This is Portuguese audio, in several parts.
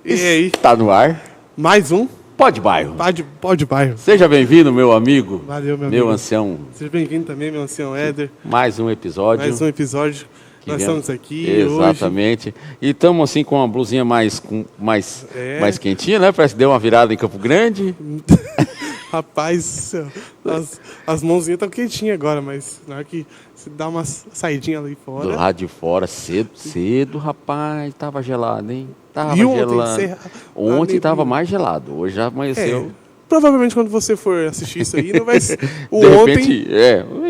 E aí? Está no ar. Mais um? Pode Bairro. Pode Bairro. Seja bem-vindo, meu amigo. Valeu, meu meu amigo. ancião. Seja bem-vindo também, meu ancião Éder. Mais um episódio. Mais um episódio. Nós estamos aqui hoje. Exatamente. E estamos assim com uma blusinha mais quentinha, né? Parece que deu uma virada em Campo Grande. Rapaz, as mãozinhas estão quentinhas agora, mas na hora que você dá uma saidinha ali fora... Do lado de fora, cedo, rapaz, tava gelado, hein? Tava E gelado. Ontem estava mais gelado, hoje já amanheceu. Provavelmente quando você for assistir isso aí, não vai ser... De repente,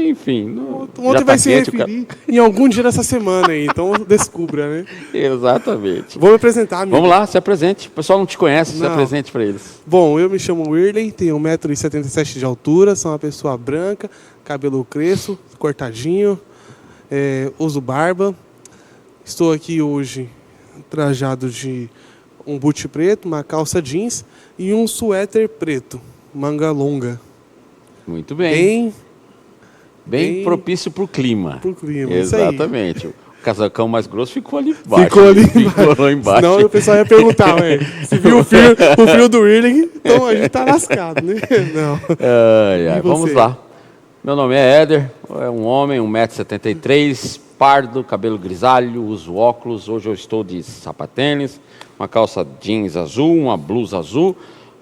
enfim. Ontem vai se referir em algum dia dessa semana aí, então descubra, né? Exatamente. Vou me apresentar, amigo. Vamos lá, se apresente. O pessoal não te conhece, se Não. apresente para eles. Bom, eu me chamo Wirley, tenho 1,77 m de altura, sou uma pessoa branca, cabelo crespo, cortadinho, uso barba. Estou aqui hoje trajado de um boot preto, uma calça jeans e um suéter preto, manga longa. Muito bem. Bem propício para o clima. Pro clima, exatamente. O casacão mais grosso ficou ali embaixo. Ficou lá embaixo. Senão o pessoal ia perguntar, se viu o fio do Wirley, então a gente tá lascado, né? Não. Vamos lá. Meu nome é Éder, é um homem, 1,73 m, pardo, cabelo grisalho, uso óculos. Hoje eu estou de sapatênis, uma calça jeans azul, uma blusa azul,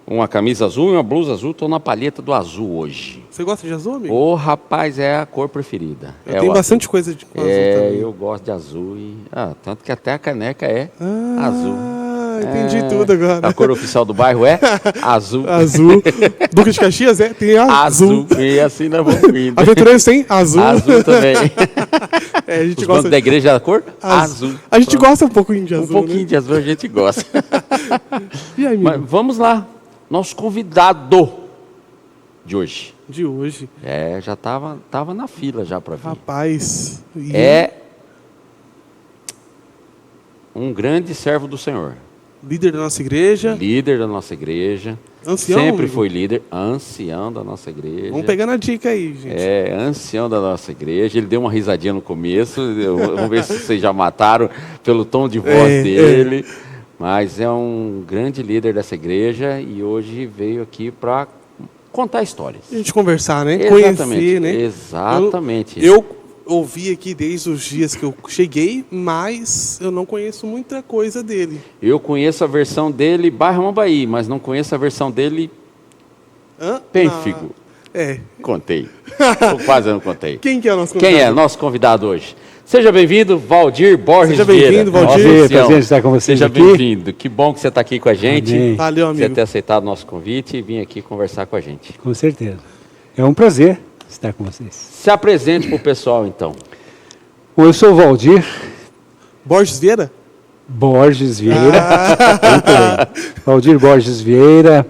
uma camisa azul e uma blusa azul. Estou na palheta do azul hoje. Você gosta de azul, amigo? Ô, rapaz, é a cor preferida. Eu tenho bastante coisa com azul também. Eu gosto de azul. Tanto que até a caneca é azul. Entendi tudo agora. A cor oficial do bairro é azul. Azul. Duque de Caxias tem azul. E assim nós vamos indo. Aventureiros tem azul. Azul também. A gente Os gosta bancos da igreja da cor? Azul. A gente gosta um pouquinho de azul, Um pouquinho de azul a gente gosta. E aí, amigo? Mas vamos lá. Nosso convidado de hoje. De hoje. Já tava na fila já para vir. Rapaz. Um grande servo do Senhor. Líder da nossa igreja. Líder da nossa igreja. Ancião, Sempre amigo. foi líder. Ancião da nossa igreja. Vamos pegar na dica aí, gente. Ancião da nossa igreja. Ele deu uma risadinha no começo. Vamos ver se vocês já mataram pelo tom de voz dele. Mas é um grande líder dessa igreja e hoje veio aqui para contar histórias. A gente conversar, né? Exatamente. Conhecer, né? Exatamente. Eu ouvi aqui desde os dias que eu cheguei, mas eu não conheço muita coisa dele. Eu conheço a versão dele bairro Mambaí, mas não conheço a versão dele Pênfigo. Contei. Ou quase não contei. Quem que é o nosso convidado? Quem é nosso convidado hoje? Seja bem-vindo, Valdir Borges Vieira. Seja bem-vindo, Valdir. Prazer estar com vocês Seja aqui. bem-vindo. Que bom que você está aqui com a gente. Amém. Valeu, amigo. Você ter aceitado o nosso convite e vir aqui conversar com a gente. Com certeza. É um prazer estar com vocês. Se apresente para o pessoal, então. Bom, eu sou o Valdir Borges Vieira? Borges Vieira. Muito bem. Valdir Borges Vieira.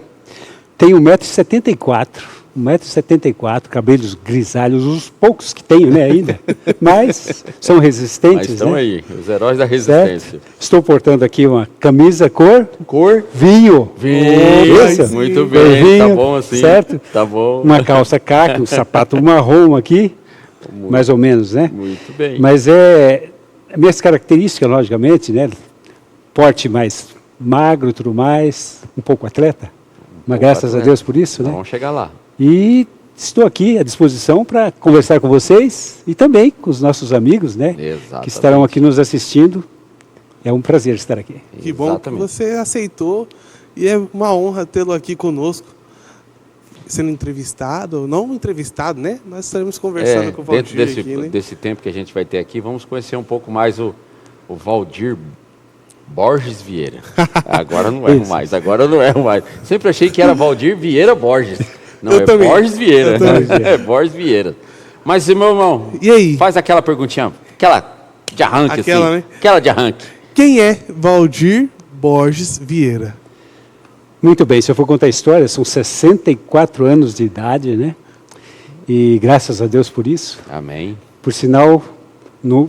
Tenho 1,74 m. 1,74 m, cabelos grisalhos, os poucos que tenho, né, ainda. Mas são resistentes, Mas estão né? aí, os heróis da resistência. Certo? Estou portando aqui uma camisa cor vinho. Isso. Muito bem, vinho, tá bom assim. Certo? Tá bom. Uma calça caque, um sapato marrom aqui, mais ou menos, né? Muito bem. Mas minhas características, logicamente, né? Porte mais magro, tudo mais, um pouco atleta. Mas graças a Deus por isso, né? Vamos chegar lá. E estou aqui à disposição para conversar com vocês e também com os nossos amigos, né? Exatamente. Que estarão aqui nos assistindo. É um prazer estar aqui. Que bom que você aceitou e é uma honra tê-lo aqui conosco, sendo entrevistado, não entrevistado, né? Nós estaremos conversando com o Valdir dentro desse tempo que a gente vai ter aqui, vamos conhecer um pouco mais o Valdir Borges Vieira. Agora não erro mais, Sempre achei que era Valdir Vieira Borges. Não, eu também. Borges Vieira. É Borges Vieira. Mas, meu irmão, e aí? Faz aquela perguntinha, aquela de arranque, assim. Né? Aquela de arranque. Quem é Valdir Borges Vieira? Muito bem, se eu for contar a história, são 64 anos de idade, né? E graças a Deus por isso. Amém. Por sinal,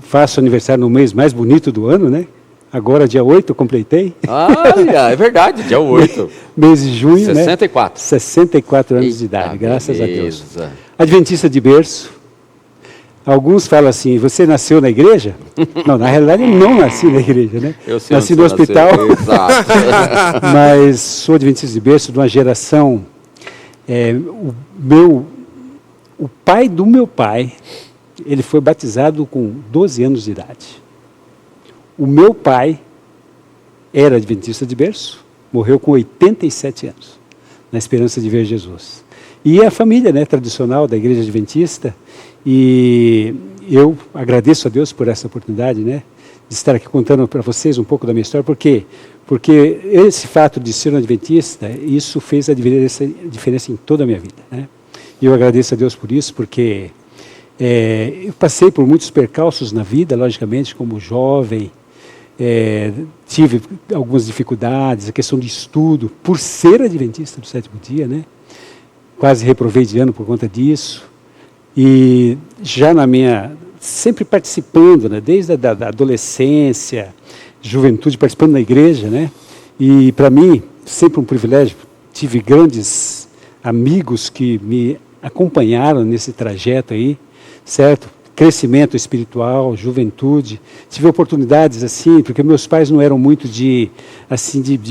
Faço aniversário no mês mais bonito do ano, né? Agora, dia 8, eu completei. Olha, é verdade, dia 8. Mês de junho, 64. né? 64 anos de Eita, idade, graças beleza. a Deus. Adventista de berço. Alguns falam assim, você nasceu na igreja? Não, na realidade eu não nasci na igreja, né? Eu sei nasci onde no você hospital, nasceu. Exato. mas sou adventista de berço de uma geração... o pai do meu pai, ele foi batizado com 12 anos de idade. O meu pai era adventista de berço, morreu com 87 anos, na esperança de ver Jesus. E a família, né, tradicional da igreja adventista, e eu agradeço a Deus por essa oportunidade, né, de estar aqui contando para vocês um pouco da minha história. Por quê? Porque esse fato de ser um adventista, isso fez a diferença em toda a minha vida, né? E eu agradeço a Deus por isso, porque eu passei por muitos percalços na vida, logicamente, como jovem, tive algumas dificuldades, a questão de estudo, por ser adventista do sétimo dia, né? Quase reprovei de ano por conta disso. E já sempre participando, né? Desde a adolescência, juventude, participando na igreja, né? E para mim, sempre um privilégio, tive grandes amigos que me acompanharam nesse trajeto aí, certo? Crescimento espiritual, juventude. Tive oportunidades assim, porque meus pais não eram muito de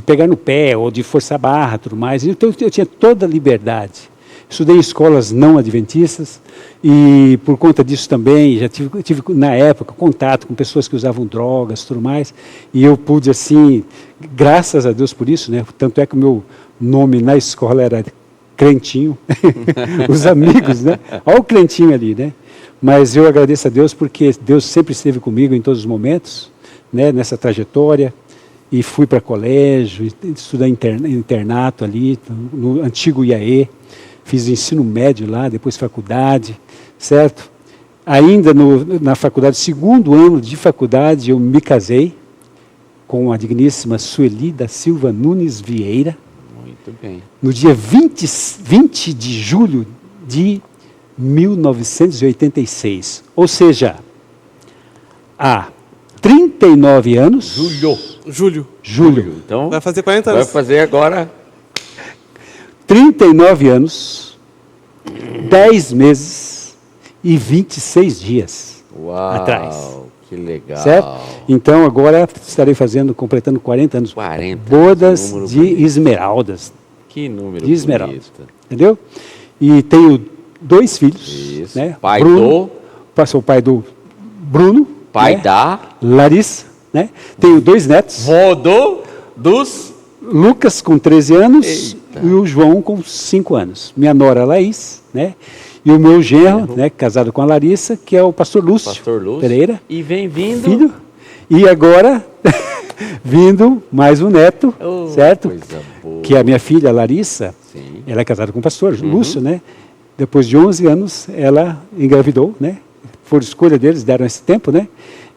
pegar no pé ou de forçar a barra, tudo mais. Então eu tinha toda a liberdade. Estudei em escolas não adventistas e por conta disso também já tive na época contato com pessoas que usavam drogas, tudo mais. E eu pude assim, graças a Deus por isso, né? Tanto é que o meu nome na escola era Crentinho, os amigos, né? Olha o Crentinho ali, né? Mas eu agradeço a Deus porque Deus sempre esteve comigo em todos os momentos, né? Nessa trajetória. E fui para colégio, estudei internato ali, no antigo IAE, fiz ensino médio lá, depois faculdade, certo? Ainda na faculdade, segundo ano de faculdade, eu me casei com a digníssima Sueli da Silva Nunes Vieira. Muito bem. No dia 20 de julho de 1986. Ou seja, há 39 anos... Julho. Então, Vai fazer 40 anos. vai fazer agora... 39 anos, 10 meses e 26 dias atrás. Que legal. Certo? Então agora estarei completando 40 anos. 40. Bodas Número de bonito. esmeraldas. Que número De esmeraldas. bonito. Entendeu? E tenho 2 filhos. Isso. Né? Pai Bruno, sou o pai do Bruno. Pai né? da... Larissa. Né? Tenho 2 netos. Vô dos... Lucas com 13 anos. Eita. E o João com 5 anos. Minha nora Laís, né? E o meu genro, né, casado com a Larissa, que é o pastor Lúcio Pereira. E vem vindo... Filho. E agora, vindo mais um neto, certo? Coisa boa. Que é a minha filha, Larissa. Sim. Ela é casada com o pastor Lúcio, né? Depois de 11 anos, ela engravidou, né? Por escolha deles, deram esse tempo, né?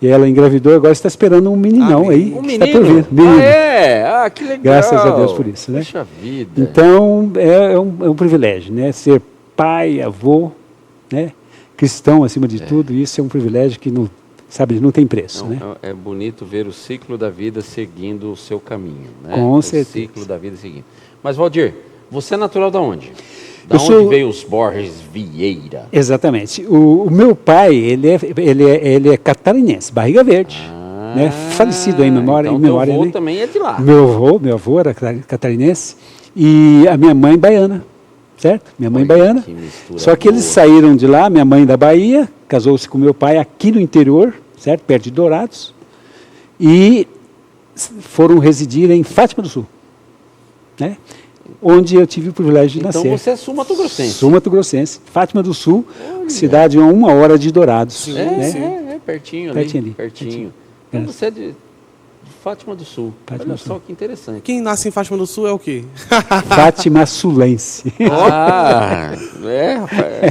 E ela engravidou e agora está esperando um meninão aí. Um que está por menino? vir. Menino. Que legal. Graças a Deus por isso, né? Puxa vida. Então, é um privilégio, né? Ser pai, avô, né? Cristão acima de tudo, isso é um privilégio que não tem preço, né? É bonito ver o ciclo da vida seguindo o seu caminho, né? Com certeza. O ciclo da vida seguindo. Mas, Valdir, você é natural de onde? Eu onde sou- veio os Borges Vieira? Exatamente. O meu pai, ele é catarinense, Barriga Verde, né? Falecido aí em memória. Então, em memória teu avô né? também é de lá. Meu avô era catarinense e a minha mãe baiana, certo? Minha mãe Olha, baiana. que mistura Só que eles boa. saíram de lá, minha mãe da Bahia, casou-se com meu pai aqui no interior, certo? Perto de Dourados, e foram residir em Fátima do Sul, né? Onde eu tive o privilégio de Então nascer. você é sul-mato-grossense. Sul-Mato-Grossense, Fátima do Sul, cidade a 1 hora de Dourados. É, né? é pertinho, Pertinho ali, pertinho. Então você é de Fátima do Sul. Fátima Olha do só Sul. que interessante. Quem nasce em Fátima do Sul é o quê? Fátima Sulense. Rapaz,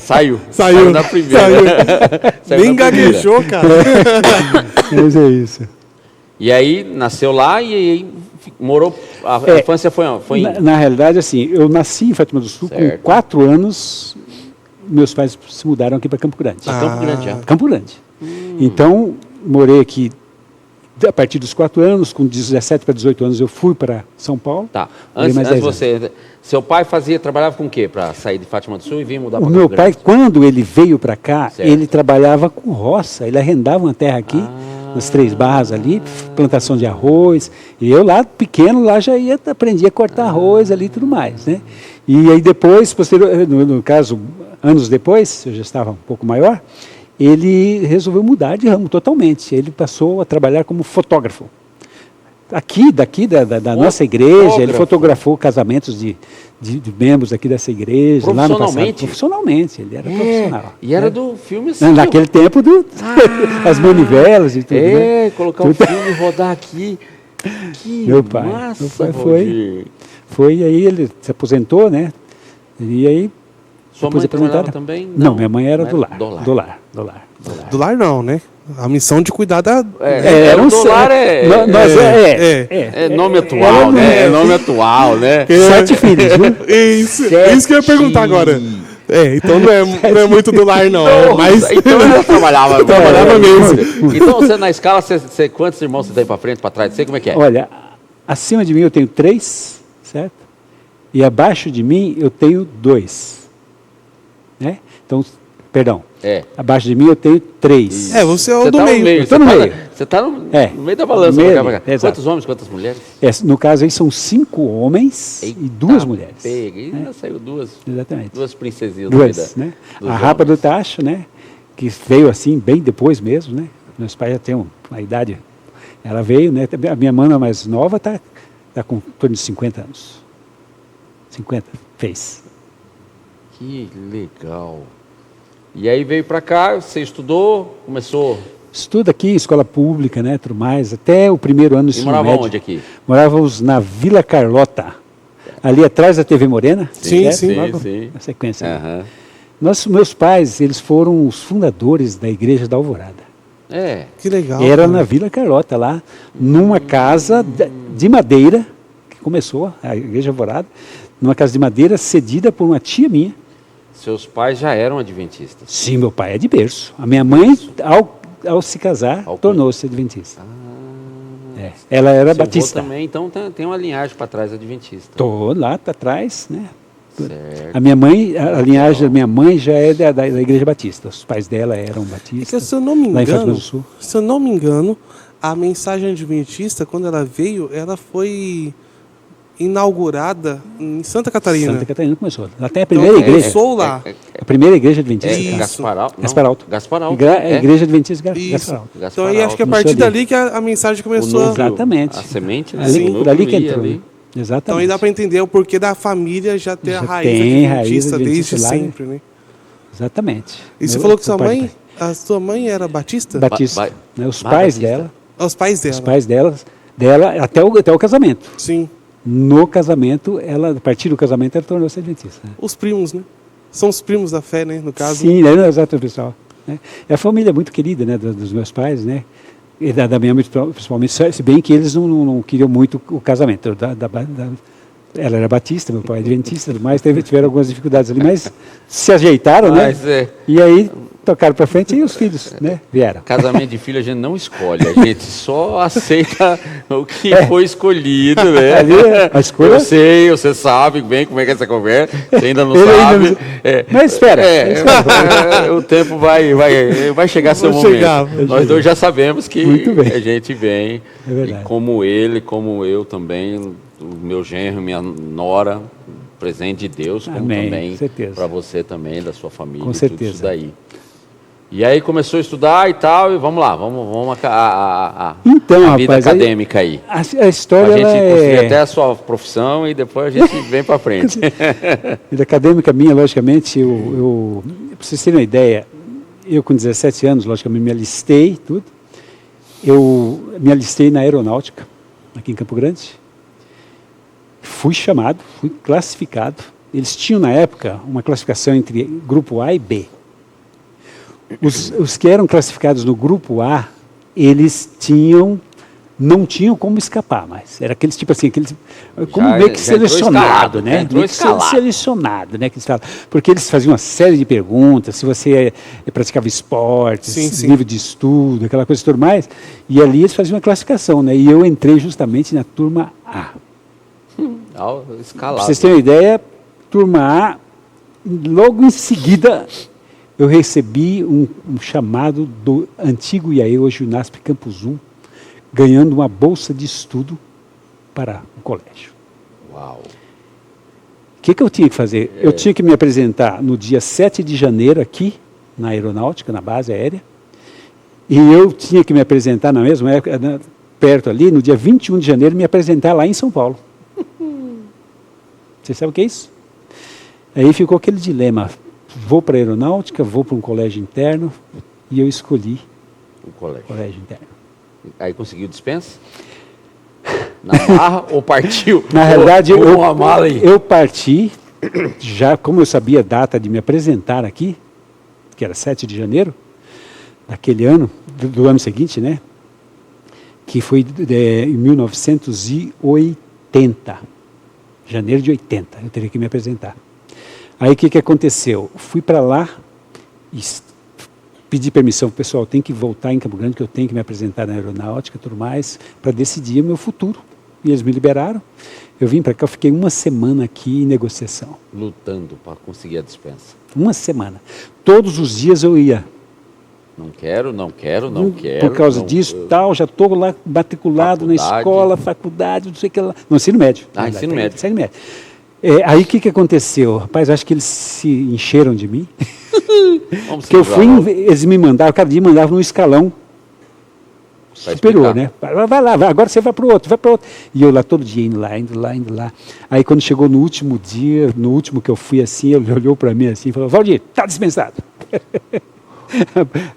saiu. Saiu. da primeira. Saiu Nem da primeira. gaguejou, cara. Mas é isso. E aí nasceu lá e aí morou. A infância foi indo. Na realidade, assim, eu nasci em Fátima do Sul, Certo. com 4 anos, meus pais se mudaram aqui para Campo Grande. Campo Grande já. Campo Grande. Então, morei aqui a partir dos 4 anos, com 17 para 18 anos eu fui para São Paulo. Tá. Morei mais Antes 10 você... Seu pai trabalhava com o quê para sair de Fátima do Sul e vir mudar para O Campo meu pai, Grande? quando ele veio para cá, Certo. ele trabalhava com roça, ele arrendava uma terra aqui, nas 3 barras ali, plantação de arroz. E eu lá, pequeno, lá já aprendia a cortar arroz ali e tudo mais, né? E aí depois, no caso, anos depois, eu já estava um pouco maior, ele resolveu mudar de ramo totalmente. Ele passou a trabalhar como fotógrafo. Daqui da nossa igreja, ele fotografou casamentos de membros aqui dessa igreja. Lá no passado. Profissionalmente, ele era profissional. E era do filme assim. Naquele tempo, as manivelas e tudo. Né? Colocar o filme e rodar aqui. Que meu pai foi, aí ele se aposentou, né? E aí... Sua mãe trabalhava também? Não, minha mãe era do lar. Do lar não, né? A missão de cuidar da... do lar é nome atual, né? É nome atual, né? 7 filhos, viu? Isso que eu ia perguntar agora. Então não é muito do lar, não. Mas... Então eu trabalhava mesmo. Então você na escala, quantos irmãos você tem para frente, para trás? Você como é que é? Olha, acima de mim eu tenho 3, certo? E abaixo de mim eu tenho 2. Né? Então, perdão. Abaixo de mim eu tenho 3. Você é o do meio. Eu estou no meio. Você está no meio da balança. Quantos homens, quantas mulheres? No caso aí são 5 homens e 2 mulheres. Ainda saiu 2. Exatamente. 2 princesinhas. 2, né? A Rapa do Tacho, né? Que veio assim bem depois mesmo, né? Meus pais já têm uma idade. Ela veio, né? A minha mana mais nova está com em torno de 50 anos. 50 fez. Que legal. E aí veio para cá, você estudou, começou... Estudo aqui, escola pública, né, tudo mais, até o primeiro ano do ensino médio. E morava onde aqui? Morávamos na Vila Carlota, ali atrás da TV Morena. Sim. Na sequência. Meus pais, eles foram os fundadores da Igreja da Alvorada. Que legal. Era na Vila Carlota, lá, numa casa de madeira, que começou a Igreja Alvorada, numa casa de madeira cedida por uma tia minha. Seus pais já eram adventistas? Sim, meu pai é de berço. A minha mãe, ao se casar, tornou-se adventista. Ela era batista. Também, então tem uma linhagem para trás adventista. Estou lá para trás, né? Certo. A minha mãe, a linhagem da minha mãe já é da Igreja Batista. Os pais dela eram batistas. Se eu não me lá em Fátima do Sul. Se eu não me engano, a mensagem adventista, quando ela veio, ela foi inaugurada em Santa Catarina. Santa Catarina começou. Lá tem a primeira igreja. Começou lá. A primeira igreja adventista. Gasparalto. A igreja adventista Gasparalto. Então aí acho que a partir dali que a mensagem começou. Exatamente. A semente. Por ali que entrou. Ali. Exatamente. Então aí dá para entender o porquê da família já ter a raiz adventista desde sempre, né? Exatamente. E você falou que a sua mãe era batista? Batista. Os pais dela. Os pais dela. Os pais dela até o casamento. Sim. No casamento, a partir do casamento, ela tornou-se adventista. Né? Os primos, né? São os primos da fé, né? No caso. Sim, exato, pessoal. Né? É a família muito querida, né? Dos meus pais, né? E da minha mãe, principalmente, se bem que eles não queriam muito o casamento. Ela era batista, meu pai é adventista, mas tiveram algumas dificuldades ali, mas se ajeitaram, né? E aí tocaram para frente e os filhos, né? Vieram. Casamento de filho a gente não escolhe, a gente só aceita o que foi escolhido, né? Ali, a escolha... Eu sei, você sabe bem como é que é essa conversa, você ainda não sabe. Mas espera. O tempo vai chegar seu momento. Nós dois já sabemos que a gente vem, e como ele, como eu também, o meu genro, minha nora, presente de Deus, como também para você também, da sua família, com certeza. Tudo isso daí. E aí começou a estudar e tal, e vamos lá, vamos a vida acadêmica aí. A história a gente construir até a sua profissão e depois a gente vem para frente. A vida acadêmica minha, logicamente, para vocês terem uma ideia, eu com 17 anos, logicamente, me alistei, tudo. Eu me alistei na aeronáutica, aqui em Campo Grande. Fui chamado, fui classificado. Eles tinham, na época, uma classificação entre grupo A e B. Os que eram classificados no grupo A, eles tinham não tinham como escapar mais. Era aqueles tipo assim, aqueles, como Já- meio que já entrou selecionado, escalado, né? entrou Meio que escalado. selecionado, né? Que eles falam. Porque eles faziam uma série de perguntas, se você praticava esportes, Sim, sim. nível de estudo, aquela coisa e tudo mais. E ali eles faziam uma classificação, né? E eu entrei justamente na turma A. Para Escalado. vocês terem uma ideia, turma A, logo em seguida, eu recebi um chamado do antigo IAE, hoje o NASP Campus 1, ganhando uma bolsa de estudo para o colégio. Uau. O que eu tinha que fazer? Eu tinha que me apresentar no dia 7 de janeiro aqui, na aeronáutica, na base aérea, e eu tinha que me apresentar na mesma época, perto ali, no dia 21 de janeiro, me apresentar lá em São Paulo. Você sabe o que é isso? Aí ficou aquele dilema, vou para a aeronáutica, vou para um colégio interno, e eu escolhi O colégio. o colégio interno. Aí conseguiu dispensa? Na barra ou partiu? Na realidade, Ou uma mala aí? eu parti, já como eu sabia a data de me apresentar aqui, que era 7 de janeiro, daquele ano, do ano seguinte, né? Que foi em 1980, janeiro de 80, eu teria que me apresentar. Aí o que aconteceu? Fui para lá e pedi permissão, pessoal, tem que voltar em Campo Grande, que eu tenho que me apresentar na aeronáutica e tudo mais, para decidir o meu futuro. E eles me liberaram. Eu vim para cá, eu fiquei uma semana aqui em negociação. Lutando para conseguir a dispensa. Uma semana. Todos os dias eu ia. Não quero. Por causa não- disso, tal, já estou lá matriculado na Faculdade. escola, faculdade, não sei o que lá. No ensino médio. Ah, Na ensino verdade, médio. ensino médio. Aí o que aconteceu? Rapaz, acho que eles se encheram de mim. Vamos Porque eu segurar fui, logo. eles me mandavam, cada dia mandavam num escalão Vai superior, explicar. né? Vai lá, agora você vai para o outro, vai para o outro. E eu lá todo dia, indo lá. Aí quando chegou no último dia, no último que eu fui assim, ele olhou para mim assim e falou, Valdir, está dispensado.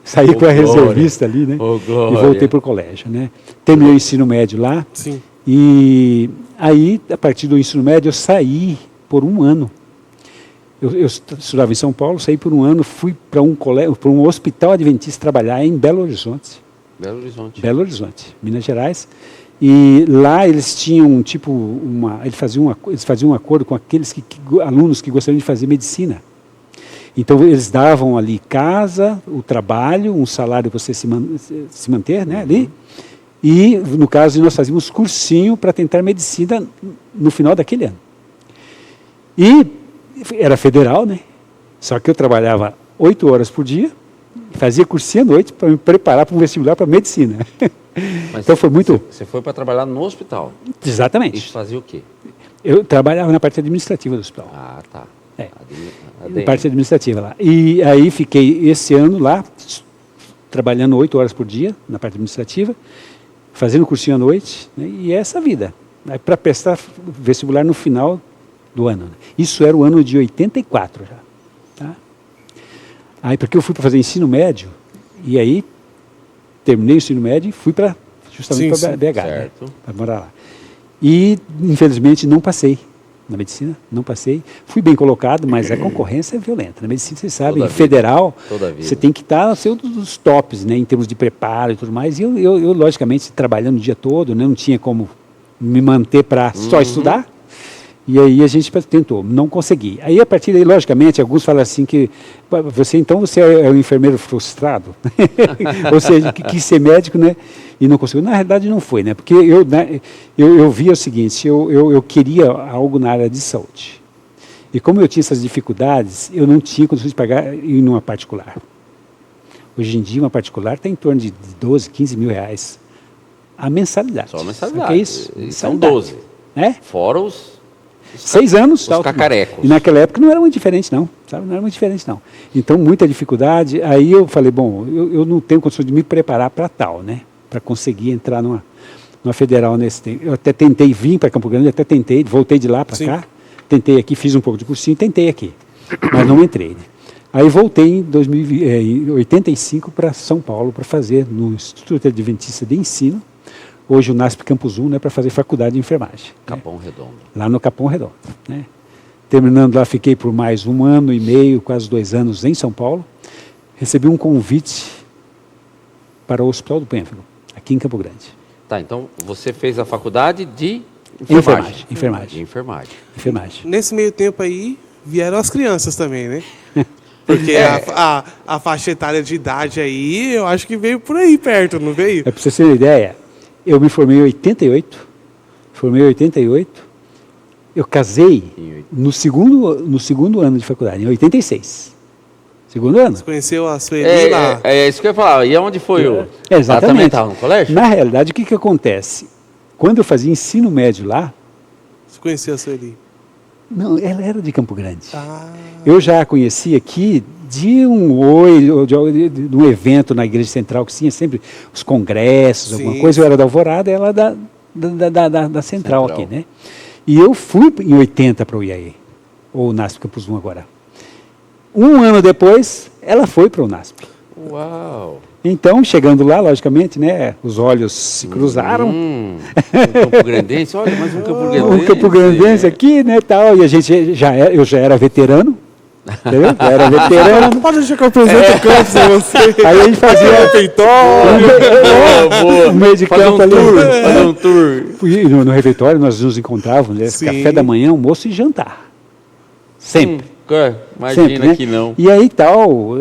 Saí Ô, para glória. reservista ali, né? Ô, E glória. voltei para o colégio, né? Terminei o ensino médio lá. Sim. E aí, a partir do ensino médio, eu saí por um ano. Eu estudava em São Paulo, saí por um ano, fui para um colégio, para um hospital adventista trabalhar em Belo Horizonte. Belo Horizonte, Minas Gerais. E lá eles tinham eles faziam um acordo com aqueles alunos que gostariam de fazer medicina. Então eles davam ali casa, o trabalho, um salário para você se manter, né, ali. E no caso nós fazíamos cursinho para tentar medicina no final daquele ano. E era federal, né? Só que eu trabalhava 8 horas por dia, fazia cursinho à noite para me preparar para um vestibular para medicina. Mas Então foi muito... Você foi para trabalhar no hospital. Exatamente. E fazia o quê? Eu trabalhava na parte administrativa do hospital. Ah, tá. É. Na ADM. parte administrativa lá. E aí fiquei esse ano lá, trabalhando 8 horas por dia na parte administrativa, fazendo cursinho à noite, né, e é essa vida. Para prestar vestibular no final do ano. Né. Isso era o ano de 84 já. Tá? Aí porque eu fui para fazer ensino médio, e aí terminei o ensino médio e fui justamente para BH, né, Certo. para morar lá. E infelizmente não passei na medicina, não passei. Fui bem colocado, mas a concorrência é violenta. Na medicina, vocês sabem, Toda em vida. federal, Toda vida. você tem que estar ser um dos tops, né, em termos de preparo e tudo mais. E eu logicamente, trabalhando o dia todo, né, não tinha como me manter para só estudar. E aí a gente tentou, não consegui. Aí a partir daí, logicamente, alguns falam assim que você é um enfermeiro frustrado, ou seja, que quis ser médico, né, e não conseguiu. Na realidade não foi, né, porque eu via o seguinte, eu queria algo na área de saúde. E como eu tinha essas dificuldades, eu não tinha condições de pagar em uma particular. Hoje em dia, uma particular está em torno de 12, 15 mil reais a mensalidade. Só a Sabe mensalidade. o que é isso? E são Mensalidade. 12. Né? Fora os 6 anos. os tal, cacarecos. E naquela época não era muito diferente, não. Sabe? Não era muito diferente, não. Então, muita dificuldade. Aí eu falei, bom, eu não tenho condições de me preparar para tal, né? Para conseguir entrar numa federal nesse tempo. Eu até tentei vir para Campo Grande, voltei de lá para cá. Tentei aqui, fiz um pouco de cursinho, tentei aqui. Mas não entrei, né? Aí voltei em 85 para São Paulo para fazer no Instituto Adventista de Ensino, hoje o NASP Campus 1, né, para fazer faculdade de enfermagem. Capão Redondo. Lá no Capão Redondo. Né? Terminando lá, fiquei por mais 1 ano e meio, quase 2 anos em São Paulo. Recebi um convite para o Hospital do Pênfigo, aqui em Campo Grande. Tá, então você fez a faculdade de Enfermagem. Nesse meio tempo aí, vieram as crianças também, né? Porque a faixa etária de idade aí, eu acho que veio por aí perto, não veio? É para você ter uma ideia, eu me formei em 88, eu casei no segundo ano de faculdade, em 86. Segundo ano. Você conheceu a Sueli lá? É isso que eu ia falar. E onde foi o... Exatamente. Ela também estava no colégio? Na realidade, o que acontece? Quando eu fazia ensino médio lá... Você conheceu a Sueli? Não, ela era de Campo Grande. Ah. Eu já a conheci aqui de um evento na Igreja Central, que tinha sempre os congressos, alguma coisa. Eu era da Alvorada, ela da Central aqui, né? E eu fui em 80 para o IAE, ou o NASP Campus 1 agora. Um ano depois, ela foi para o NASP. Uau! Então, chegando lá, logicamente, né, os olhos se cruzaram. Um Campo Grandense, olha, mais um Campo Grandense. Um Campo Grandense aqui, né, tal, e a gente eu já era veterano, entendeu? Já era veterano. Pode deixar que eu apresente o campus a você. Aí a gente fazia refeitório, Boa. no meio de Fazer campo um ali. tour, fazer um tour. E no refeitório nós nos encontrávamos, né, café da manhã, almoço e jantar. Sempre. Imagina Sempre, né? que não. E aí tal,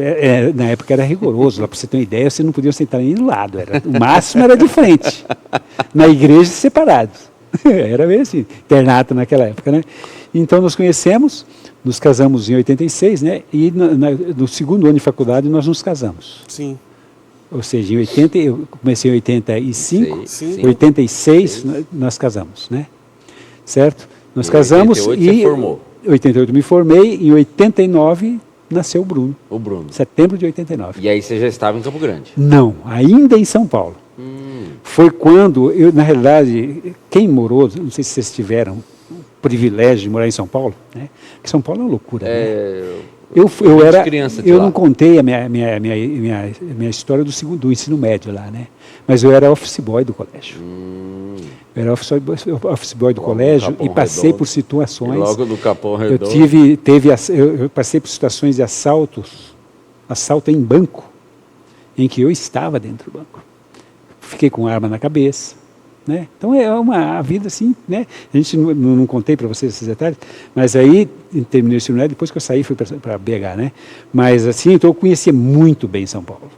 na época era rigoroso, lá para você ter uma ideia, você não podia sentar nem do lado, o máximo era de frente, na igreja separados. Era meio assim, internato naquela época, né? Então nós conhecemos, nos casamos em 86, né? E no segundo ano de faculdade nós nos casamos. Sim. Ou seja, em 80, eu comecei em 85, Sim. 86 nós casamos, né? Certo? Nós casamos 88 e... você formou. Em 88 me formei, em 89 nasceu o Bruno. O Bruno. Setembro de 89. E aí você já estava em Campo Grande? Não, ainda em São Paulo. Foi quando, na realidade, quem morou, não sei se vocês tiveram o privilégio de morar em São Paulo, né? Porque São Paulo é uma loucura, né? Eu não contei a minha história do ensino médio lá, né? Mas eu era office boy do colégio. Eu era office boy do colégio e passei por situações. Logo do Capão Redondo. Eu passei por situações de assalto em banco, em que eu estava dentro do banco. Fiquei com arma na cabeça, né? Então é uma vida assim, né? A gente não contei para vocês esses detalhes, mas aí terminei o ensino médio, depois que eu saí fui para BH, né? Mas assim, então eu conhecia muito bem São Paulo.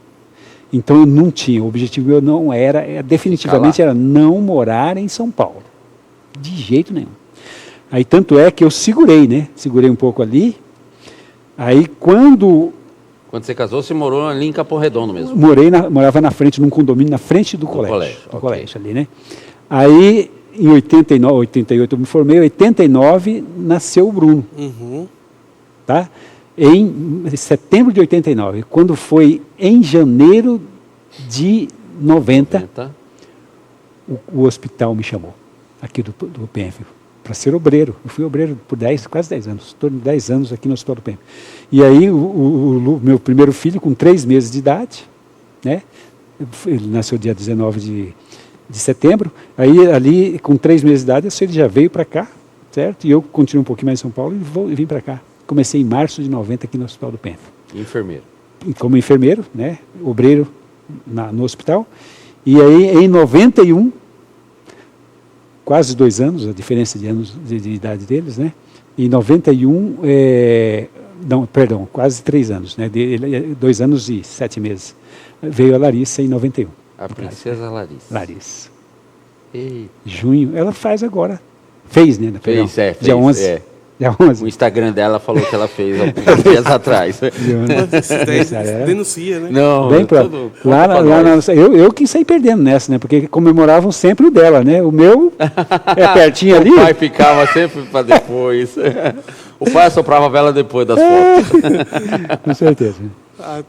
Então eu não tinha, o objetivo meu não era, definitivamente era não morar em São Paulo. De jeito nenhum. Aí tanto é que eu segurei, né? Segurei um pouco ali. Aí quando você casou, você morou ali em Capão Redondo mesmo? Morava na frente, num condomínio, na frente do colégio. Do colégio ali, né? Aí em 89, 88 eu me formei, em 89 nasceu o Bruno. Tá? Em setembro de 89, quando foi em janeiro de 90, o hospital me chamou, aqui do PENF, para ser obreiro. Eu fui obreiro por quase 10 anos, em torno de 10 anos aqui no hospital do PENF. E aí o meu primeiro filho, com 3 meses de idade, né? Ele nasceu dia 19 de setembro, aí ali com 3 meses de idade, ele já veio para cá, certo? E eu continuei um pouquinho mais em São Paulo e vim para cá. Comecei em março de 90 aqui no Hospital do PENF. Enfermeiro. Como enfermeiro, né? Obreiro no hospital. E aí, em 91, quase 2 anos, a diferença de anos de idade deles, né? Em 91, quase 3 anos, né? 2 anos e 7 meses. Veio a Larissa em 91. A princesa Larissa. Larissa. Eita. Junho, ela faz agora. Fez, né? Fez. Dia 11. Dia 11. O Instagram dela falou que ela fez alguns dias atrás. Denuncia, né? Não, bem eu que saí perdendo nessa, né? Porque comemoravam sempre o dela, né? O meu é pertinho ali. O pai ficava sempre para depois. O pai soprava a vela depois das fotos. Com certeza.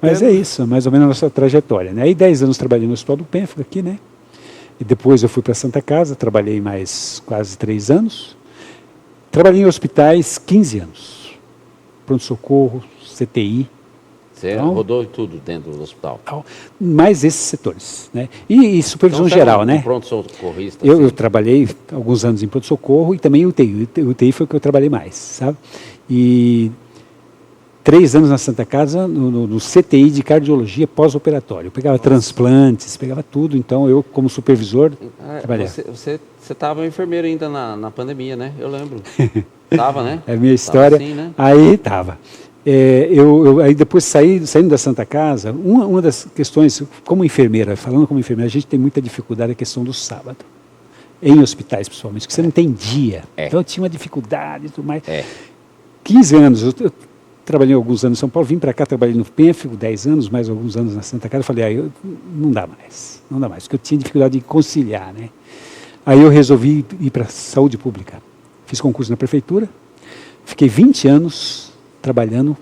Mas é isso, mais ou menos a nossa trajetória, né? Aí 10 anos trabalhei no Hospital do PENF aqui, né? E depois eu fui para Santa Casa, trabalhei mais quase 3 anos. Trabalhei em hospitais 15 anos. Pronto-socorro, CTI. Você rodou tudo dentro do hospital? Mais esses setores, né? E supervisão geral, né? Pronto-socorrista. Eu trabalhei alguns anos em pronto-socorro e também UTI. UTI foi o que eu trabalhei mais, sabe? E 3 anos na Santa Casa, no CTI de cardiologia pós-operatório. Eu pegava transplantes, pegava tudo. Então, eu, como supervisor, trabalhava. Você estava enfermeiro ainda na pandemia, né? Eu lembro. Tava, né? É a minha história. Tava assim, né? Aí estava. Aí depois saindo da Santa Casa, uma das questões, como enfermeira, falando como enfermeira, a gente tem muita dificuldade na questão do sábado. Em hospitais, principalmente, porque você não tem dia. Então, eu tinha uma dificuldade e tudo mais. 15 anos, eu trabalhei alguns anos em São Paulo, vim para cá, trabalhei no PENF, 10 anos, mais alguns anos na Santa Casa, falei, não dá mais, porque eu tinha dificuldade de conciliar, né? Aí eu resolvi ir para a saúde pública. Fiz concurso na prefeitura, fiquei 20 anos trabalhando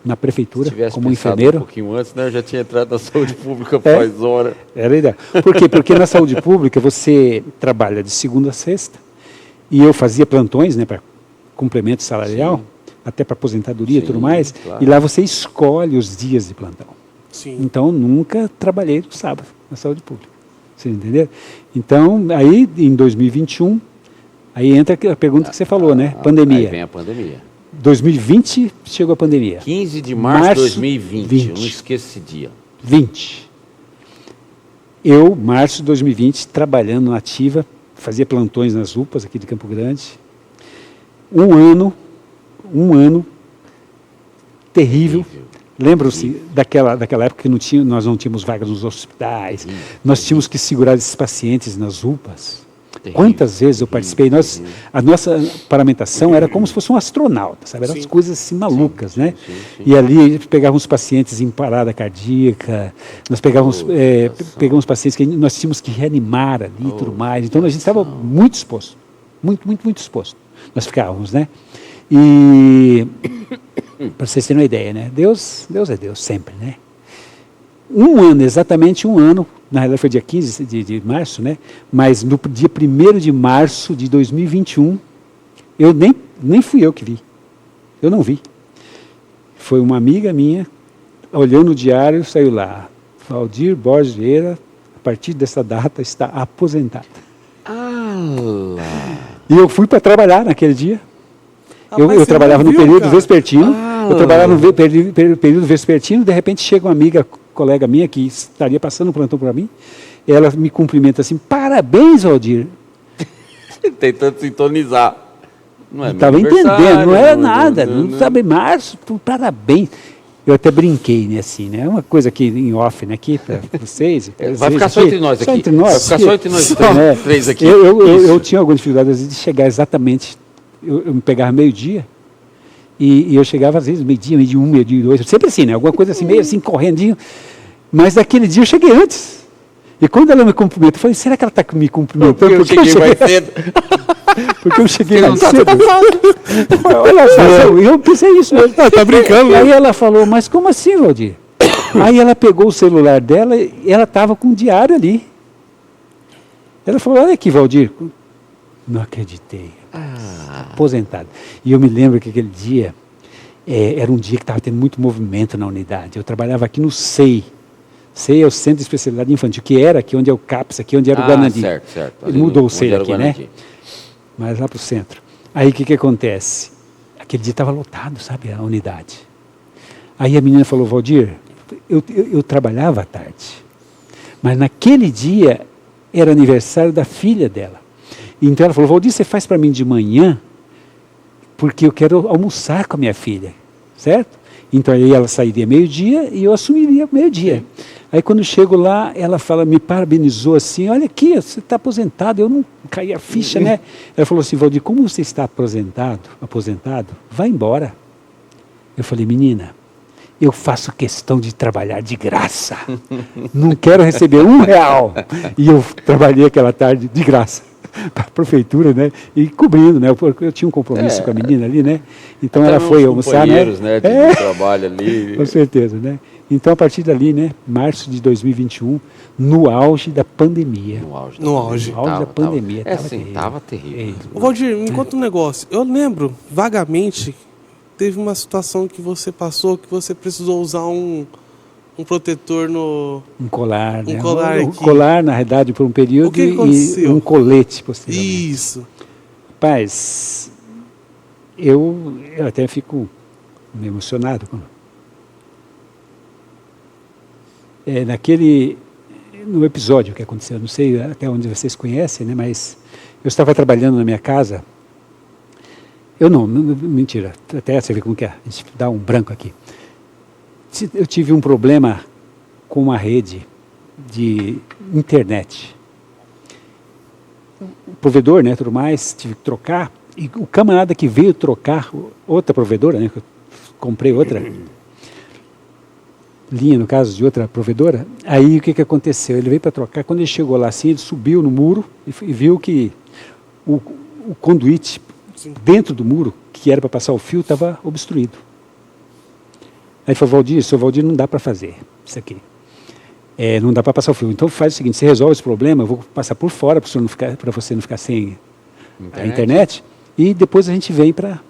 na prefeitura como enfermeiro. Um pouquinho antes, né? Eu já tinha entrado na saúde pública faz hora. Era a ideia. Por quê? Porque na saúde pública você trabalha de segunda a sexta, e eu fazia plantões, né, para complemento salarial, até para aposentadoria e tudo mais, claro. E lá você escolhe os dias de plantão. Sim. Então, nunca trabalhei no sábado na saúde pública. Você entendeu? Então, aí em 2021, aí entra a pergunta que você falou, né? Pandemia. Aí vem a pandemia. 2020 chegou a pandemia. 15 de março de 2020. Eu não esqueço esse dia. 20. Março de 2020, trabalhando na ativa, fazia plantões nas UPAs aqui de Campo Grande. Um ano terrível. Lembram-se daquela época que nós não tínhamos vagas nos hospitais, nós tínhamos que segurar esses pacientes nas UPAs. Quantas vezes eu participei? A nossa paramentação era como se fosse um astronauta, sabe? Eram as coisas assim malucas, né? E ali pegávamos pacientes em parada cardíaca, nós pegávamos pacientes que nós tínhamos que reanimar ali e tudo mais. Então a gente estava muito exposto, muito exposto. Nós ficávamos, né? E para vocês terem uma ideia, né? Deus é Deus sempre, né? Exatamente um ano, na realidade foi dia 15 de março, né? Mas no dia 1º de março de 2021, nem fui eu que vi. Eu não vi. Foi uma amiga minha, olhou no diário, saiu lá. Valdir Borges Vieira, a partir dessa data, está aposentado. E eu fui para trabalhar naquele dia. Eu trabalhava no período vespertino. Eu trabalhava no período vespertino, de repente chega uma amiga, colega minha, que estaria passando um plantão para mim, ela me cumprimenta assim, parabéns, Valdir. Tentando sintonizar. Não estava entendendo, não era nada, não sabe, março, parabéns. Eu até brinquei, né, assim, né? Uma coisa aqui em off, né, aqui para vocês. Vai ficar só entre nós aqui. Só entre nós. Vai ficar só entre nós três aqui. Eu tinha alguma dificuldade, às vezes, de chegar exatamente, eu me pegava meio-dia, e eu chegava, às vezes, meio-dia, meio-dia 1, meio-dia 2, sempre assim, né? Alguma coisa assim, meio assim, correndinho. Mas naquele dia eu cheguei antes. E quando ela me cumprimentou, eu falei, será que ela está me cumprimentando? Porque eu cheguei mais cedo. Porque eu cheguei mais cedo. Olha só, eu pensei isso mesmo. Tá brincando, né? Aí ela falou, mas como assim, Valdir? Aí ela pegou o celular dela e ela estava com o diário ali. Ela falou, olha aqui, Valdir. Não acreditei. Aposentado. E eu me lembro que aquele dia, era um dia que estava tendo muito movimento na unidade. Eu trabalhava aqui no SEI. SEI é o Centro de Especialidade Infantil, que era aqui onde é o CAPS, aqui onde era o Guanandi. Certo. Ele mudou o SEI aqui, né? Mas lá para o centro. Aí o que acontece? Aquele dia estava lotado, sabe, a unidade. Aí a menina falou, Valdir, eu trabalhava à tarde, mas naquele dia era aniversário da filha dela. Então ela falou, Valdir, você faz para mim de manhã, porque eu quero almoçar com a minha filha, certo? Então aí ela sairia meio-dia e eu assumiria meio-dia. Aí quando eu chego lá, ela me parabenizou assim, olha aqui, você está aposentado, eu não caí a ficha, né? Ela falou assim, Valdir, como você está aposentado, vai embora. Eu falei, menina, eu faço questão de trabalhar de graça, não quero receber R$1. E eu trabalhei aquela tarde de graça para a prefeitura, né? E cobrindo, né? Porque eu tinha um compromisso com a menina ali, né? Então ela foi almoçar, né? De trabalho ali. Com certeza, né? Então a partir dali, né? Março de 2021, no auge da pandemia. No auge da pandemia. Estava terrível. Ô, Valdir, me conta um negócio. Eu lembro vagamente, teve uma situação que você passou, que você precisou usar um protetor no... Um colar, né? Um colar aqui. Colar, na realidade, por um período, o que aconteceu? E um colete posteriormente. Isso. Rapaz, eu até fico meio emocionado. No episódio que aconteceu, não sei até onde vocês conhecem, né, mas eu estava trabalhando na minha casa. Mentira, até você vê como que é, a gente dá um branco aqui. Eu tive um problema com uma rede de internet. O provedor, né, tudo mais, tive que trocar, e o camarada que veio trocar, outra provedora, né, que eu comprei outra linha, no caso, de outra provedora, aí o que aconteceu? Ele veio para trocar, quando ele chegou lá assim, ele subiu no muro e viu que o conduíte dentro do muro, que era para passar o fio, estava obstruído. Aí ele falou, seu Valdir, não dá para fazer isso aqui. Não dá para passar o fio. Então faz o seguinte, você resolve esse problema, eu vou passar por fora para você não ficar sem a internet, e depois a gente vem para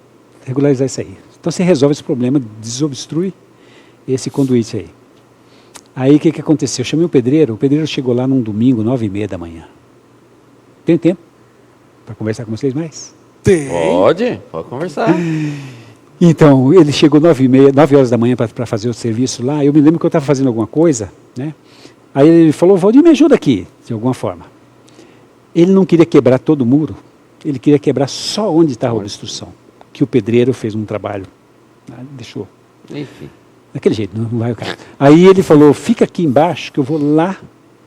regularizar isso aí. Então você resolve esse problema, desobstrui esse conduíte aí. Aí o que aconteceu? Eu chamei o pedreiro chegou lá num domingo, 9h30 da manhã. Tem tempo para conversar com vocês mais? Tem. Pode conversar. Então, ele chegou 9h da manhã para fazer o serviço lá. Eu me lembro que eu estava fazendo alguma coisa, né? Aí ele falou, Valdir, me ajuda aqui, de alguma forma. Ele não queria quebrar todo o muro, ele queria quebrar só onde estava a obstrução. Que o pedreiro fez um trabalho, deixou. Enfim. Daquele jeito, não vai o cara. Aí ele falou, fica aqui embaixo, que eu vou lá,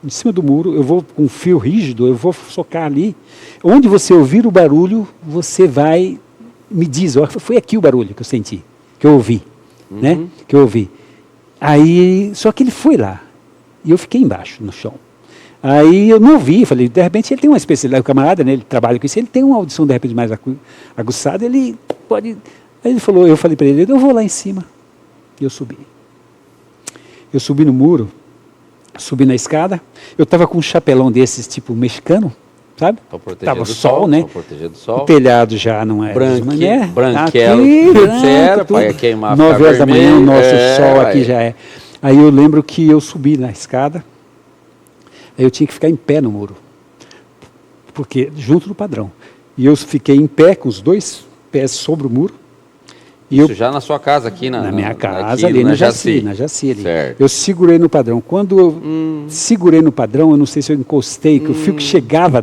em cima do muro, eu vou com um fio rígido, eu vou socar ali. Onde você ouvir o barulho, você vai, me diz, ó, foi aqui o barulho que eu senti, que eu ouvi, né? Que eu ouvi. Aí, só que ele foi lá, e eu fiquei embaixo, no chão. Aí eu não ouvi, falei, de repente ele tem uma especialidade, o camarada, né, ele trabalha com isso, ele tem uma audição de repente mais aguçada, ele pode... Aí ele falou, eu falei para ele, eu vou lá em cima. E eu subi. Eu subi no muro, subi na escada, eu estava com um chapelão desses, tipo mexicano, sabe? Tava sol, né? Proteger do sol. O telhado já não é branquelo, etc. Vai queimar, 9h da manhã, o nosso sol aqui vai. já é. Aí eu lembro que eu subi na escada, aí eu tinha que ficar em pé no muro, porque junto do padrão. E eu fiquei em pé com os dois pés sobre o muro. Isso já na sua casa aqui? Na minha casa, aqui, ali na Jaci ali. Certo. Eu segurei no padrão. Quando eu segurei no padrão, eu não sei se eu encostei, que o fio que chegava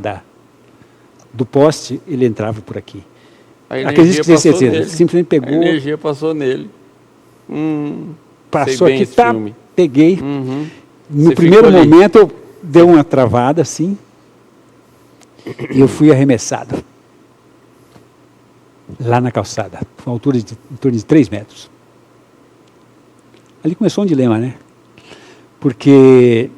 do poste, ele entrava por aqui. Acredito que tenha certeza. Nele. Simplesmente pegou. A energia passou nele. Passou aqui, tá, peguei. No Você primeiro momento, eu dei uma travada assim, e eu fui arremessado. Lá na calçada, com altura em torno de 3 metros. Ali começou um dilema, né? Porque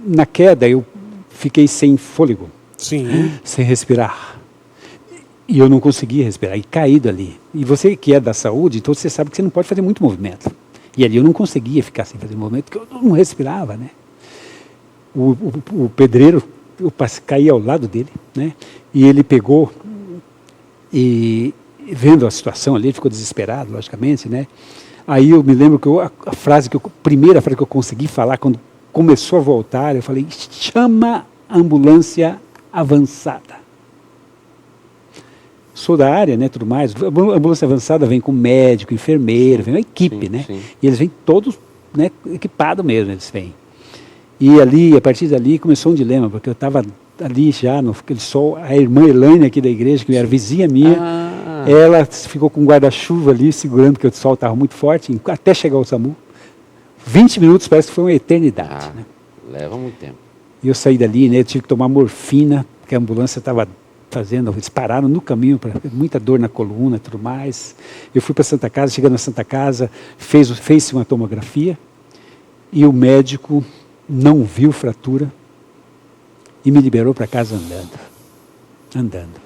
na queda eu fiquei sem fôlego, sem respirar. E eu não conseguia respirar, e caído ali. E você que é da saúde, então você sabe que você não pode fazer muito movimento. E ali eu não conseguia ficar sem fazer movimento, porque eu não respirava, né? O pedreiro, eu caí ao lado dele, né? E ele pegou e... vendo a situação ali, ele ficou desesperado, logicamente, né? Aí eu me lembro que a primeira frase que eu consegui falar, quando começou a voltar, eu falei, chama a ambulância avançada. Sou da área, né, tudo mais. A ambulância avançada vem com médico, enfermeiro, vem uma equipe, né? Sim. E eles vêm todos, né, equipados mesmo, eles vêm. E ali, a partir dali, começou um dilema, porque eu estava ali já, naquele sol, a irmã Elaine aqui da igreja, que era vizinha minha, ela ficou com um guarda-chuva ali, segurando, porque o sol estava muito forte, até chegar ao SAMU. 20 minutos parece que foi uma eternidade. Né? Leva muito tempo. E eu saí dali, né, eu tive que tomar morfina, porque a ambulância estava fazendo, eles pararam no caminho, muita dor na coluna e tudo mais. Eu fui para Santa Casa, chegando na Santa Casa, fez-se uma tomografia, e o médico não viu fratura, e me liberou para casa andando.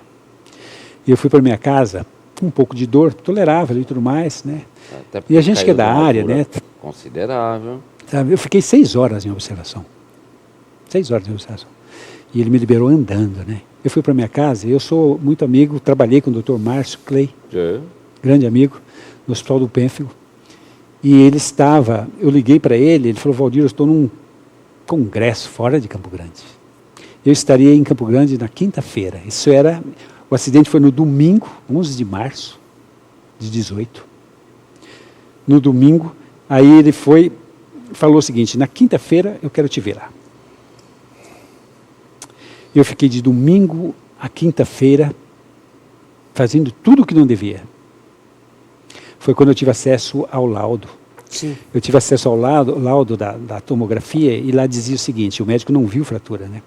E eu fui para minha casa com um pouco de dor, tolerável e tudo mais, né? E a gente que é da área, né? Considerável. Sabe, eu fiquei 6 horas em observação. 6 horas em observação. E ele me liberou andando, né? Eu fui para minha casa, eu sou muito amigo, trabalhei com o Dr. Márcio Clay, grande amigo, no Hospital do Pênfigo. E ele estava, eu liguei para ele falou, Valdir, eu estou num congresso fora de Campo Grande. Eu estaria em Campo Grande na quinta-feira. O acidente foi no domingo, 11 de março de 18. no domingo. Aí ele falou o seguinte: na quinta-feira eu quero te ver lá. Eu fiquei de domingo a quinta-feira fazendo tudo o que não devia. Foi quando eu tive acesso ao laudo. Sim. Eu tive acesso ao laudo da tomografia e lá dizia o seguinte: o médico não viu fratura, né?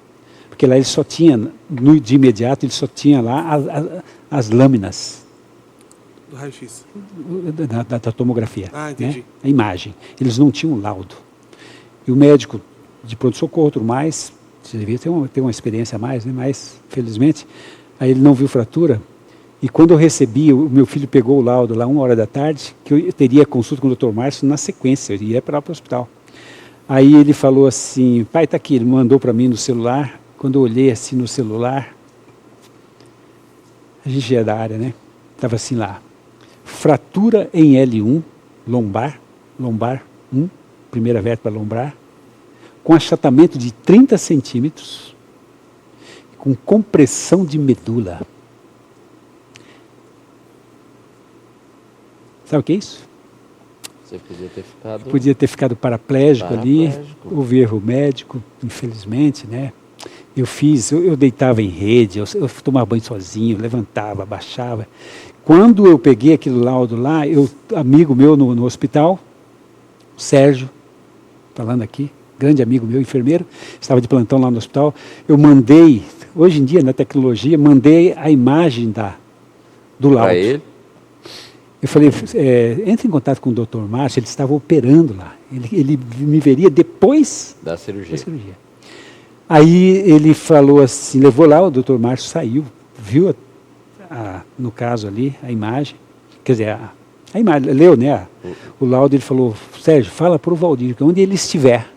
Porque lá ele só tinha, de imediato, ele só tinha lá as lâminas Do raio-x. da tomografia. Ah, entendi. Né? A imagem. Eles não tinham laudo. E o médico de pronto-socorro, tudo mais, você devia ter uma experiência a mais, né? Mas, felizmente, aí ele não viu fratura. E quando eu recebi, o meu filho pegou o laudo lá 1h da tarde, que eu teria consulta com o Dr. Márcio na sequência, eu ia para o hospital. Aí ele falou assim: pai, está aqui, ele mandou para mim no celular. Quando eu olhei assim no celular, a gente é da área, né? Estava assim lá: fratura em L1, lombar 1, primeira vértebra lombar, com achatamento de 30 centímetros, com compressão de medula. Sabe o que é isso? Você podia ter ficado... Podia ter ficado paraplégico ali, houve erro médico, infelizmente, né? Eu deitava em rede, eu tomava banho sozinho, levantava, abaixava. Quando eu peguei aquele laudo lá, amigo meu no hospital, o Sérgio, falando aqui, grande amigo meu, enfermeiro, estava de plantão lá no hospital, eu mandei, hoje em dia na tecnologia, mandei a imagem do laudo. Para ele? Eu falei, entre em contato com o Dr. Márcio, ele estava operando lá. Ele me veria depois Da cirurgia. Aí ele falou assim, levou lá, o Dr. Márcio saiu, viu, no caso ali, a imagem, quer dizer, a imagem, leu, né, o laudo. Ele falou: Sérgio, fala para o Valdir, que onde ele estiver,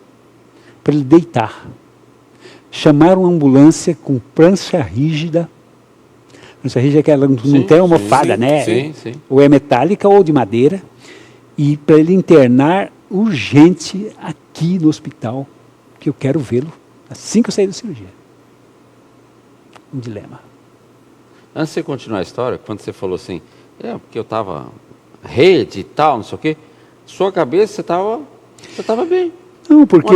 para ele deitar. Chamaram uma ambulância com prancha rígida. Prancha rígida é que ela não tem almofada, né? Sim. Ou é metálica ou de madeira. E para ele internar urgente aqui no hospital, que eu quero vê-lo assim que eu sair da cirurgia. Um dilema. Antes de você continuar a história, quando você falou assim, porque eu estava rede e tal, não sei o quê, sua cabeça você estava bem. Não, porque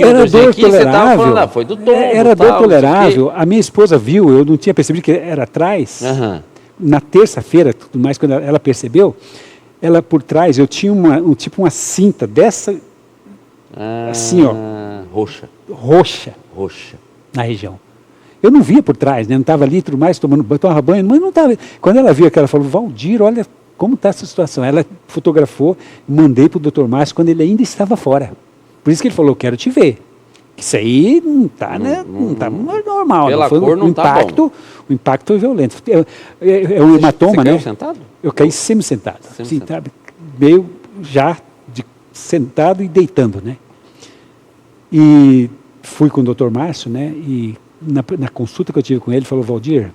era dor tolerável. Foi do tombo, era dor tolerável. A minha esposa viu, eu não tinha percebido que era atrás. Uhum. Na terça-feira, tudo mais, quando ela percebeu, ela por trás, eu tinha uma cinta dessa, assim, ó. Roxa. Na região. Eu não via por trás, né? Não estava ali, tudo mais, tomava banho, mas não estava. Quando ela viu aquilo, ela falou: Valdir, olha como está essa situação. Ela fotografou, mandei para o Dr. Márcio quando ele ainda estava fora. Por isso que ele falou: quero te ver. Isso aí não está, né? Não está normal. Pela foi cor não está bom. O impacto foi violento. É um hematoma, né? Você caiu sentado? Eu caí semi-sentado. Assim, sabe? Meio já sentado e deitando, né? E fui com o Dr. Márcio, né? E na consulta que eu tive com ele, ele falou: Valdir,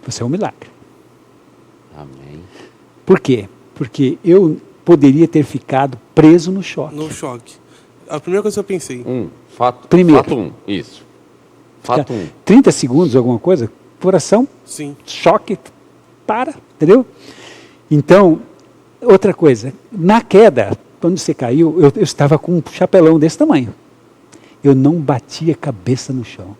você é um milagre. Amém. Por quê? Porque eu poderia ter ficado preso no choque. No choque. A primeira coisa que eu pensei. Fato 1, isso. Fato 1. 30 segundos, alguma coisa, coração, Sim. choque, entendeu? Então, outra coisa, na queda, quando você caiu, eu estava com um chapelão desse tamanho. Eu não bati a cabeça no chão.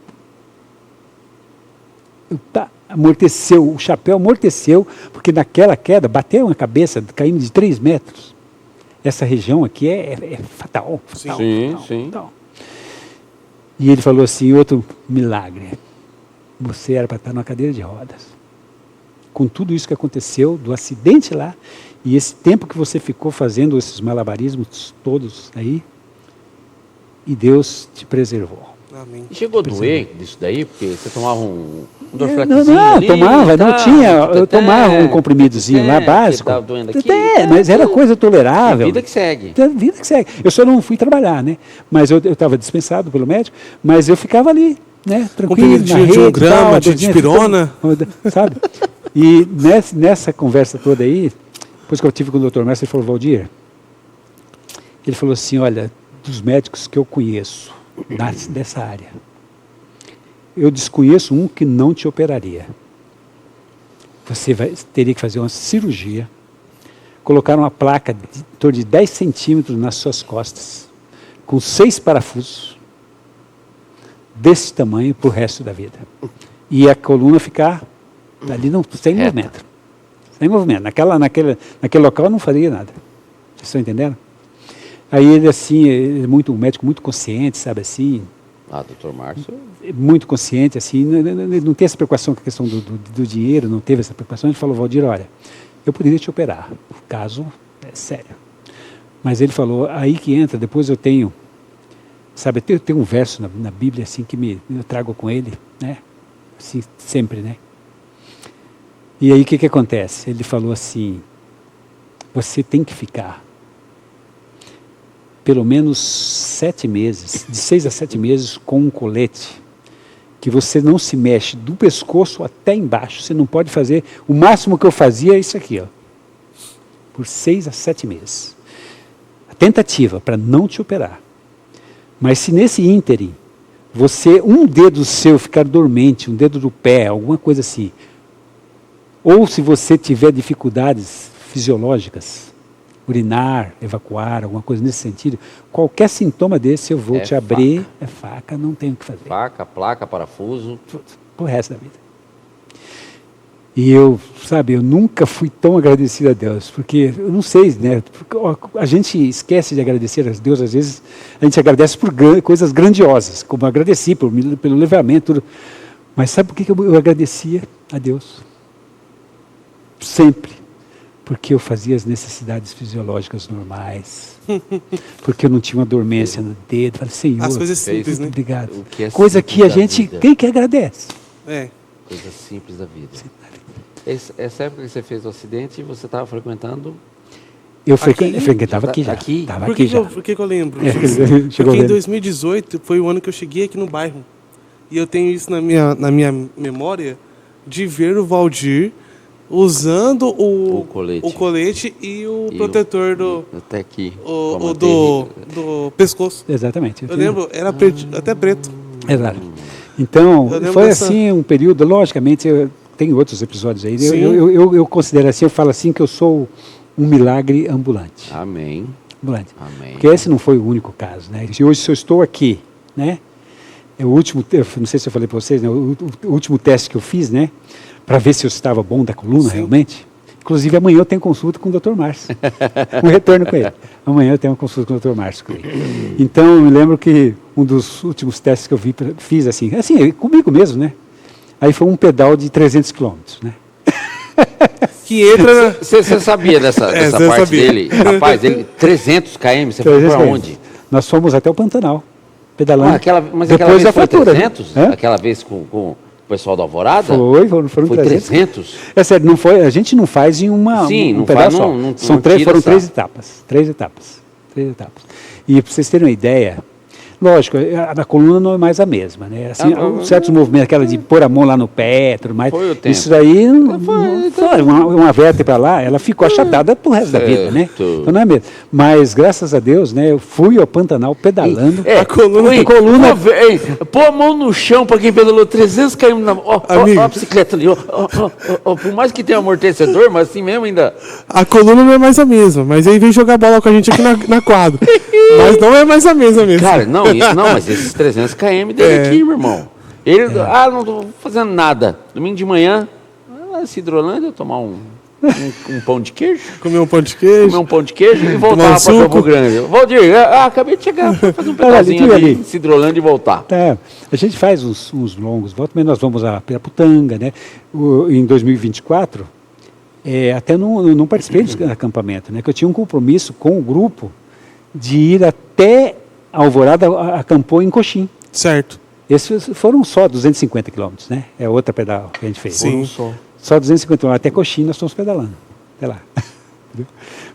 Amorteceu, o chapéu amorteceu, porque naquela queda, bateu a cabeça, caindo de 3 metros. Essa região aqui é fatal. Sim. E ele falou assim: outro milagre. Você era para estar numa cadeira de rodas. Com tudo isso que aconteceu, do acidente lá, e esse tempo que você ficou fazendo esses malabarismos todos aí, e Deus te preservou. Amém. E chegou a doer disso daí? Porque você tomava um Não, tomava, não tinha. Eu tomava um comprimidozinho lá básico. Mas era coisa tolerável. Vida que segue. Vida que segue. Eu só não fui trabalhar, né? Mas eu estava dispensado pelo médico, mas eu ficava ali, né? Tranquilo, na rede, de 1 grama, de dipirona. Sabe? E nessa conversa toda aí, depois que eu tive com o Dr. Márcio, ele falou: Valdir, ele falou assim: olha, dos médicos que eu conheço, dessa área, eu desconheço um que não te operaria. Você teria que fazer uma cirurgia, colocaram uma placa de em torno de 10 centímetros nas suas costas, com 6 parafusos, desse tamanho para o resto da vida. E a coluna ficar ali sem Reta. movimento. Sem movimento. Naquele local eu não faria nada. Vocês estão entendendo? Aí ele assim, ele é um médico muito consciente, sabe assim, Ah, doutor Márcio. muito consciente, assim, não tem essa preocupação com a questão do dinheiro, não teve essa preocupação. Ele falou, Valdir, olha, eu poderia te operar, o caso é sério. Mas ele falou, aí que entra, depois eu tenho, sabe, eu tenho um verso na Bíblia, assim, que eu trago com ele, né, assim, sempre, né. E aí o que acontece? Ele falou assim, você tem que ficar pelo menos 7 meses, de 6 a 7 meses, com um colete, que você não se mexe do pescoço até embaixo, você não pode fazer, o máximo que eu fazia é isso aqui, ó, por 6 a 7 meses. A tentativa para não te operar. Mas se nesse ínterim, um dedo seu ficar dormente, um dedo do pé, alguma coisa assim, ou se você tiver dificuldades fisiológicas, urinar, evacuar, alguma coisa nesse sentido, qualquer sintoma desse eu vou te abrir, é faca, não tem o que fazer. Faca, placa, parafuso. Pro resto da vida. E eu nunca fui tão agradecido a Deus, porque, eu não sei, né, a gente esquece de agradecer a Deus, às vezes a gente agradece por coisas grandiosas, como eu agradeci pelo livramento, tudo. Mas sabe por que eu agradecia a Deus? Sempre. Porque eu fazia as necessidades fisiológicas normais. Porque eu não tinha uma dormência no dedo. Falei, Senhor, As coisas simples, né? obrigado. O que é Coisa simples que a da gente, vida. quem que agradece? É. Coisa simples da vida. Essa época que você fez o acidente, você estava frequentando... Eu Aqui? frequentava aqui já. Aqui? Estava Por aqui que, já. por que eu lembro? Chegou Porque em vendo. 2018 foi o ano que eu cheguei aqui no bairro. E eu tenho isso na minha memória de ver o Valdir usando o colete e o protetor Até aqui. do pescoço. Exatamente. Eu lembro, era até preto. Exato. Então, Eu lembro foi dessa- assim um período, logicamente, tem outros episódios aí. Sim. Eu considero assim, eu falo assim que eu sou um milagre ambulante. Amém. Ambulante. Amém. Porque esse não foi o único caso, né? E hoje, se eu estou aqui, né? É o último, não sei se eu falei para vocês, né? O último teste que eu fiz, né? Para ver se eu estava bom da coluna, Sim. realmente. Inclusive, amanhã eu tenho consulta com o Dr. Márcio. Um retorno com ele. Amanhã eu tenho uma consulta com o Dr. Márcio. Com ele. Então, eu me lembro que um dos últimos testes que eu fiz assim, comigo mesmo, né? Aí foi um pedal de 300 quilômetros, né? Que entra na... Você sabia dessa você parte sabia. dele? Rapaz, ele 300 km, você foi 300 para km. onde? Nós fomos até o Pantanal, pedalando. Mas aquela Depois vez da foi fratura, 300? né? Hã? Aquela vez com o pessoal da Alvorada? Foram Foi 300. 300? É sério, não foi, a gente não faz em Sim, um não pedaço faz, só. não Foram tira 3 essa- etapas. 3 etapas. E para vocês terem uma ideia, lógico, a coluna não é mais a mesma, né? Assim, certos movimentos, aquela de pôr a mão lá no pé, tudo mais. Foi o tempo. Isso daí, foi uma vértebra lá, ela ficou achatada pro resto da vida, né? Certo. Então não é mesmo. Mas graças a Deus, né? Eu fui ao Pantanal pedalando. É, A coluna- Pô a mão no chão para quem pedalou 300 km na mão. Ó Amigo. a bicicleta ali. Ó, por mais que tenha amortecedor, mas assim mesmo ainda. A coluna não é mais a mesma, mas aí vem jogar bola com a gente aqui na quadra. Mas não é mais a mesma mesmo. Cara, não, mas esses 300 km dele aqui, meu irmão. Ele, não tô fazendo nada. Domingo de manhã, lá em Cidrolândia, tomar um pão de queijo. Comer um pão de queijo. Comer um pão de queijo e voltar um para suco. Campo Grande. Valdir, acabei de chegar, vou fazer um Olha ali, pedacinho tudo ali ali. em Cidrolândia e voltar. É, a gente faz uns longos votos, mas nós vamos a Piraputanga, né? Em 2024, até não participei do acampamento, né? Que eu tinha um compromisso com o grupo de ir até Alvorada, acampou em Coxim. Certo. Esses foram só 250 quilômetros, né? É outra pedal que a gente fez. Sim. Só 250 quilômetros, até Coxim nós estamos pedalando. Até lá. Entendeu?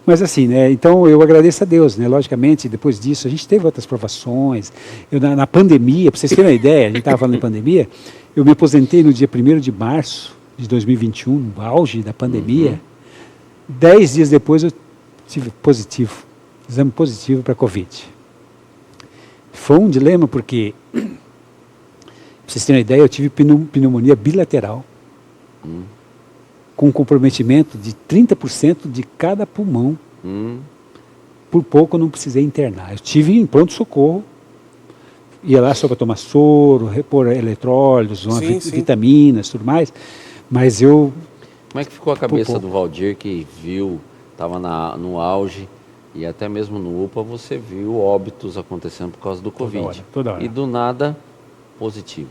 Mas assim, né? Então eu agradeço a Deus, né? Logicamente, depois disso, a gente teve outras provações. Eu, na pandemia, para vocês terem uma ideia, a gente estava falando em pandemia, eu me aposentei no dia 1º de março de 2021, no auge da pandemia. 10 dias depois eu tive exame positivo para Covid. Foi um dilema porque, para vocês terem uma ideia, eu tive pneumonia bilateral. com comprometimento de 30% de cada pulmão. Por pouco eu não precisei internar. Eu estive em pronto-socorro, ia lá só para tomar soro, repor eletrólitos, vitaminas, tudo mais, mas eu... Como é que ficou a cabeça do Valdir que viu, estava no auge, e até mesmo no UPA você viu óbitos acontecendo por causa do Covid? Toda hora. E do nada, positivo.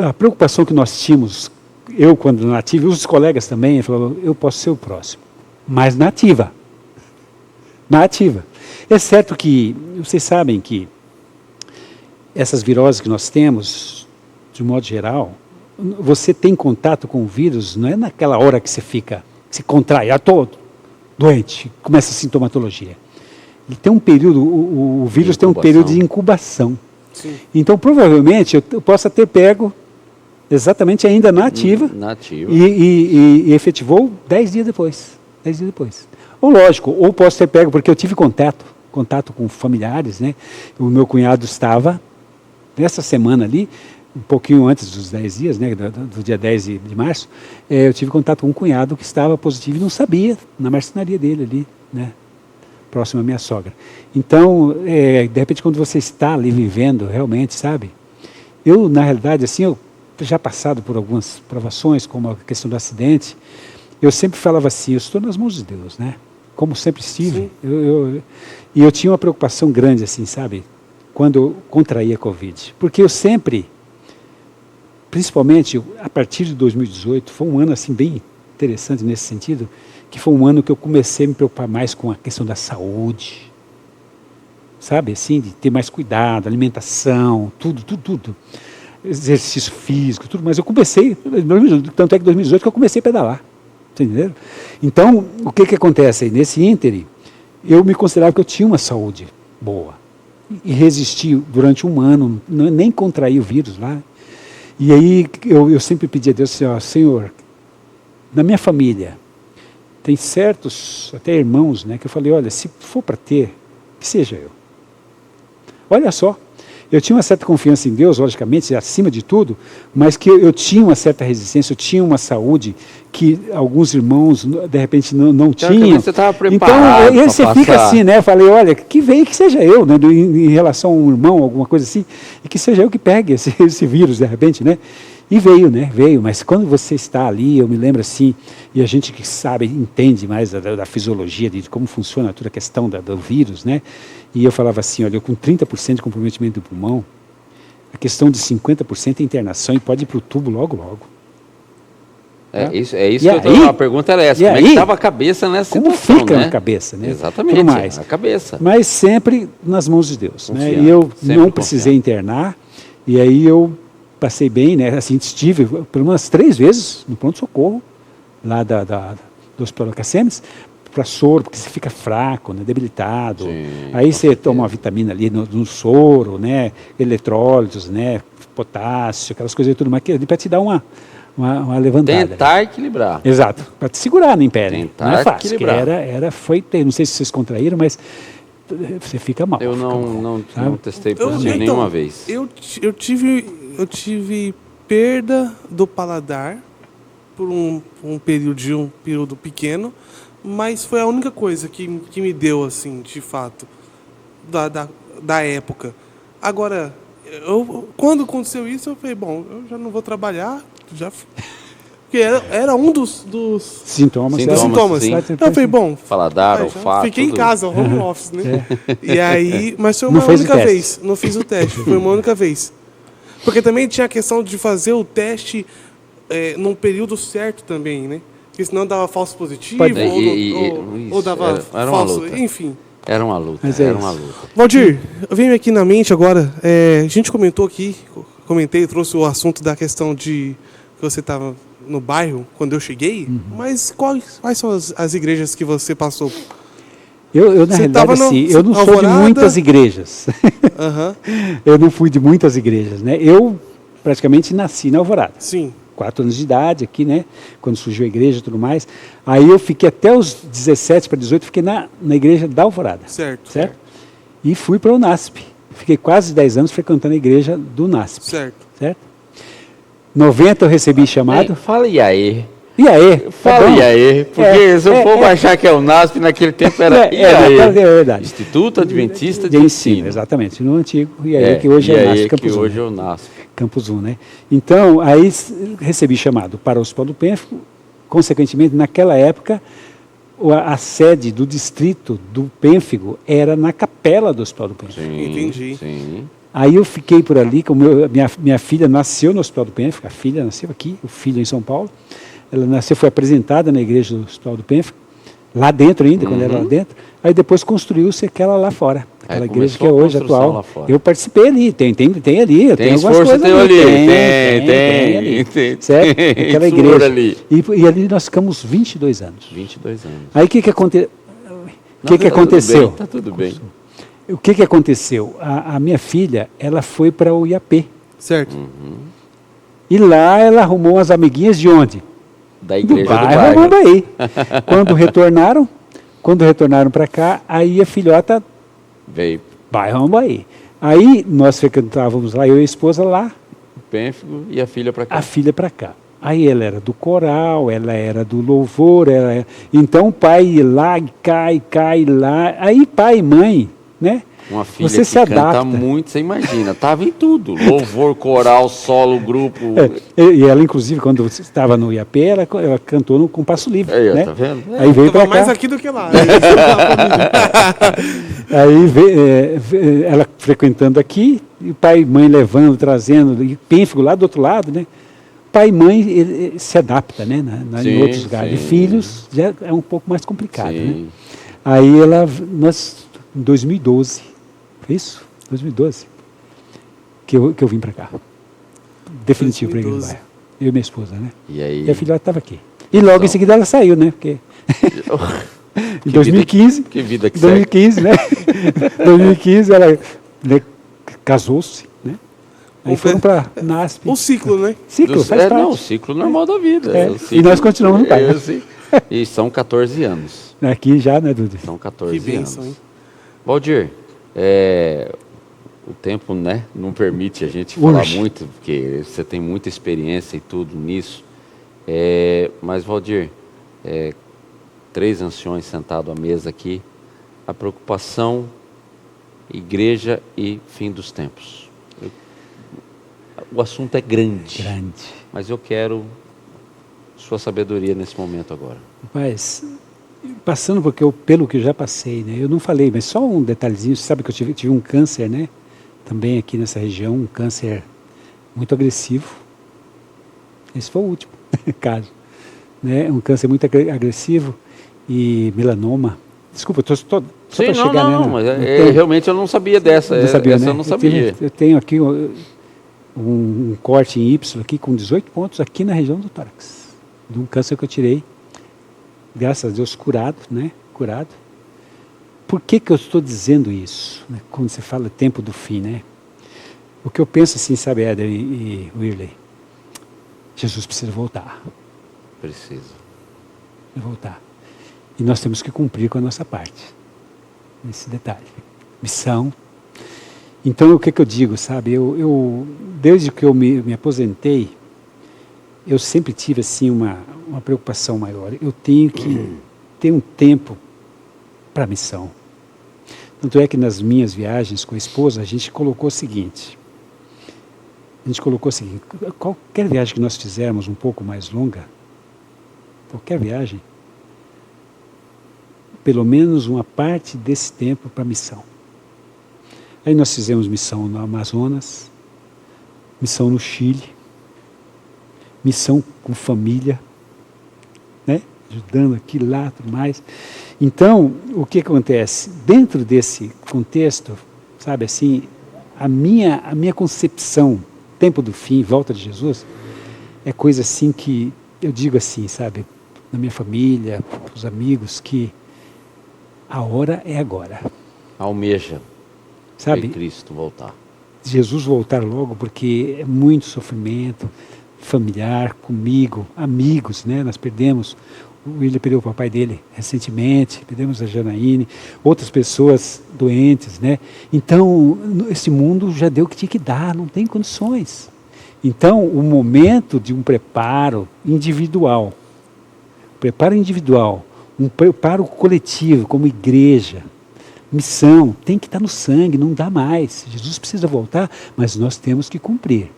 A preocupação que nós tínhamos, eu quando na ativa, e os colegas também, falavam, eu posso ser o próximo, mas na ativa. Na ativa. É certo que, vocês sabem que essas viroses que nós temos, de modo geral, você tem contato com o vírus, não é naquela hora que você fica, que se contrai, estou doente, começa a sintomatologia. Ele tem um período, o vírus tem um período de incubação. Sim. Então, provavelmente, eu possa ter pego exatamente ainda na ativa. E efetivou 10 dias depois. 10 dias depois. Ou lógico, ou posso ter pego, porque eu tive contato com familiares, né? O meu cunhado estava, nessa semana ali, um pouquinho antes dos 10 dias, né? Do dia 10 de março, eu tive contato com um cunhado que estava positivo e não sabia, na marcenaria dele ali, né? Próximo à minha sogra. Então, de repente, quando você está ali vivendo, realmente, sabe? Eu, na realidade, assim, eu já passado por algumas provações, como a questão do acidente, eu sempre falava assim, eu estou nas mãos de Deus, né? Como sempre estive. E eu tinha uma preocupação grande, assim, sabe? Quando eu contraía a Covid. Porque eu sempre, principalmente a partir de 2018, foi um ano, assim, bem interessante nesse sentido, que foi um ano que eu comecei a me preocupar mais com a questão da saúde, sabe, assim, de ter mais cuidado, alimentação, tudo, exercício físico, tudo, mas eu comecei, tanto é que em 2018 que eu comecei a pedalar, entenderam? Então, o que acontece aí? Nesse ínterim, eu me considerava que eu tinha uma saúde boa, e resisti durante um ano, nem contraí o vírus lá, e aí eu sempre pedi a Deus assim, ó, Senhor, na minha família, tem certos, até irmãos, né, que eu falei, olha, se for para ter, que seja eu. Olha só, eu tinha uma certa confiança em Deus, logicamente, acima de tudo, mas que eu tinha uma certa resistência, eu tinha uma saúde que alguns irmãos, de repente, não tinham. Você estava preparado. Então, você fica assim, né, falei, olha, que venha que seja eu, né, em relação a um irmão, alguma coisa assim, e que seja eu que pegue esse vírus, de repente, né. E veio, mas quando você está ali, eu me lembro assim, e a gente que sabe, entende mais da fisiologia, de como funciona toda a questão do vírus, né? E eu falava assim, olha, eu com 30% de comprometimento do pulmão, a questão de 50% é internação e pode ir para o tubo logo. É isso que eu tenho. A pergunta era essa, como é que estava a cabeça nessa situação, situação, fica né? na cabeça, né? Exatamente, mais. A cabeça. Mas sempre nas mãos de Deus, né? E eu não precisei internar, e aí eu passei bem, né? Assim, estive pelo menos 3 vezes no pronto-socorro, lá do Hospital da Cacemes, para soro, porque você fica fraco, né? Debilitado. Sim, aí você toma uma vitamina ali no soro, né? Eletrólitos, né? Potássio, aquelas coisas e tudo mais, para te dar uma levantada. Tentar equilibrar. Exato, para te segurar no pé. Tentar não é fácil, equilibrar. Foi, não sei se vocês contraíram, mas você fica mal. Eu não testei positivo nenhuma vez. Eu tive perda do paladar por um período pequeno, mas foi a única coisa que me deu, assim, de fato, da época. Agora, quando aconteceu isso, eu falei, bom, eu já não vou trabalhar, porque era um dos sintomas. Eu falei, bom, paladar, olfato. Fiquei em casa, home office, né? E aí, mas foi uma única vez. Não fiz o teste, foi uma única vez. Porque também tinha a questão de fazer o teste num período certo também, né? Porque senão dava falso positivo, ou dava falso, enfim. Era uma luta, Valdir, veio aqui na mente agora, a gente comentou aqui, trouxe o assunto da questão de que você estava no bairro quando eu cheguei, mas quais são as igrejas que você passou? Eu na realidade, assim, eu não sou de muitas igrejas. Eu não fui de muitas igrejas, né? Eu praticamente nasci na Alvorada. Sim. 4 anos de idade aqui, né? Quando surgiu a igreja e tudo mais. Aí eu fiquei até os 17 para 18, fiquei na igreja da Alvorada. Certo. E fui para o UNASP. Fiquei quase 10 anos frequentando a igreja do UNASP. Certo. 90 eu recebi chamado. Fala e aí. E aí? Fala e aí. Porque se o povo é. achar que é o NASP, naquele tempo era e aí. É verdade. Instituto Adventista de Ensino. Exatamente, no antigo. E aí que hoje é NASP Campus 1. hoje é o NASP. Campus 1, né? Então, aí recebi chamado para o Hospital do Pênfigo. Consequentemente, naquela época, a sede do distrito do Pênfigo era na capela do Hospital do Pênfigo. Sim, Entendi. Sim. Aí eu fiquei por ali, minha filha nasceu no Hospital do Pênfigo, a filha nasceu aqui, o filho em São Paulo. Ela nasceu, foi apresentada na igreja do Hospital do Pênfigo, lá dentro ainda, quando era lá dentro. Aí depois construiu-se aquela lá fora, aquela igreja que é hoje atual. Eu participei ali, tem ali, eu tenho algumas coisas ali. Tem, certo? Aquela igreja. Ali. E ali nós ficamos 22 anos. 22 anos. Aí o que aconteceu? Tá tudo bem. O que aconteceu? A minha filha, ela foi para o IAP. Certo. E lá ela arrumou umas amiguinhas de onde? Da igreja do bairro Rambaí. Quando retornaram para cá, aí a filhota veio. Bairro Rambaí. Aí nós frequentávamos lá, eu e a esposa lá. O Pênfigo e a filha para cá. A filha para cá. Aí ela era do coral, ela era do louvor, então o pai ia lá, cai lá. Aí pai e mãe, né? Uma filha você que se adapta. Canta muito, você imagina, estava em tudo. Louvor, coral, solo, grupo. E ela, inclusive, quando estava no IAP, ela cantou no Compasso Livre. Aí, né? Tá vendo? Aí veio para cá. Mais aqui do que lá. Aí veio, ela frequentando aqui, e o pai e mãe levando, trazendo, e Pênfigo lá do outro lado, né? Pai e mãe ele se adapta, né? Em outros lugares. E filhos já é um pouco mais complicado, né? Aí nós, em 2012, foi isso? 2012, que eu vim para cá. Definitivo para a igreja do bairro. Eu e minha esposa, né? E aí? E a filhota estava aqui. E logo em seguida ela saiu, né? Porque em 2015. Que vida que 2015, né? 2015 ela casou-se, né? Aí foram para NASP. O ciclo, né? Ciclo, faz parte. O ciclo normal da vida. E nós continuamos no bairro. E são 14 anos. Aqui já, né, Dudu? São 14 que bênção, anos. Hein? Valdir, o tempo, né, não permite a gente falar muito, porque você tem muita experiência e tudo nisso. Mas, Valdir, 3 anciões sentados à mesa aqui, a preocupação, igreja e fim dos tempos. O assunto é grande, mas eu quero sua sabedoria nesse momento agora. Rapaz, passando pelo que eu já passei, né? Eu não falei, mas só um detalhezinho. Você sabe que eu tive um câncer, né? Também aqui nessa região, um câncer muito agressivo. Esse foi o último caso, né? Um câncer muito agressivo e melanoma. Desculpa, só para chegar, não, mas realmente eu não sabia dessa. Não sabia, essa né? eu não sabia. Eu tenho aqui um corte em Y aqui com 18 pontos aqui na região do tórax, de um câncer que eu tirei. Graças a Deus, curado, né? Curado. Por que eu estou dizendo isso? Né? Quando você fala tempo do fim, né? O que eu penso assim, sabe, Éder e Wirley? Jesus precisa voltar. Precisa. Voltar. E nós temos que cumprir com a nossa parte. Nesse detalhe. Missão. Então, o que eu digo, sabe? Eu desde que eu me aposentei, eu sempre tive assim uma preocupação maior. Eu tenho que ter um tempo para a missão. Tanto é que nas minhas viagens com a esposa, a gente colocou o seguinte. Qualquer viagem que nós fizermos um pouco mais longa, qualquer viagem, pelo menos uma parte desse tempo para a missão. Aí nós fizemos missão no Amazonas, missão no Chile, missão com família, né? Ajudando aqui, lá, tudo mais. Então, o que acontece? Dentro desse contexto, sabe assim, a minha concepção, tempo do fim, volta de Jesus, é coisa assim que, eu digo assim, sabe, na minha família, para os amigos, que a hora é agora. Almeja, sabe? Cristo voltar. Jesus voltar logo, porque é muito sofrimento familiar, comigo, amigos, né? Nós perdemos, o William perdeu o papai dele recentemente, perdemos a Janaíne, outras pessoas doentes, né? Então, esse mundo já deu o que tinha que dar, não tem condições. Então, o momento de um preparo individual, um preparo coletivo, como igreja, missão, tem que estar no sangue, não dá mais. Jesus precisa voltar, mas nós temos que cumprir.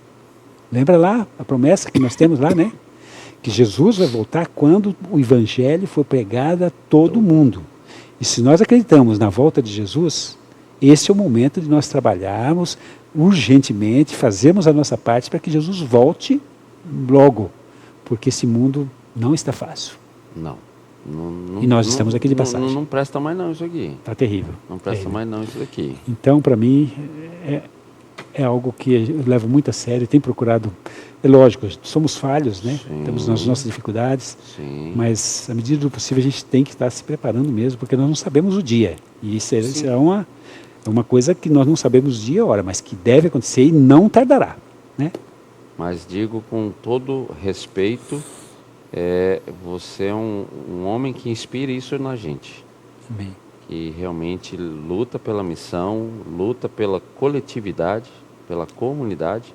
Lembra lá a promessa que nós temos lá, né? Que Jesus vai voltar quando o evangelho for pregado a todo mundo. E se nós acreditamos na volta de Jesus, esse é o momento de nós trabalharmos urgentemente, fazermos a nossa parte para que Jesus volte logo, porque esse mundo não está fácil. Não. E nós estamos aqui de passagem. Não presta mais não isso aqui. Está terrível. Não presta mais não isso aqui. Então, para mim, é algo que eu levo muito a sério, tenho procurado. É lógico, somos falhos, né? Sim. Temos as nossas dificuldades, Sim. mas, à medida do possível, a gente tem que estar se preparando mesmo, porque nós não sabemos o dia. E isso é uma coisa que nós não sabemos o dia e a hora, mas que deve acontecer e não tardará, né? Mas digo com todo respeito, você é um homem que inspira isso na gente. Amém. Que realmente luta pela missão, luta pela coletividade, pela comunidade,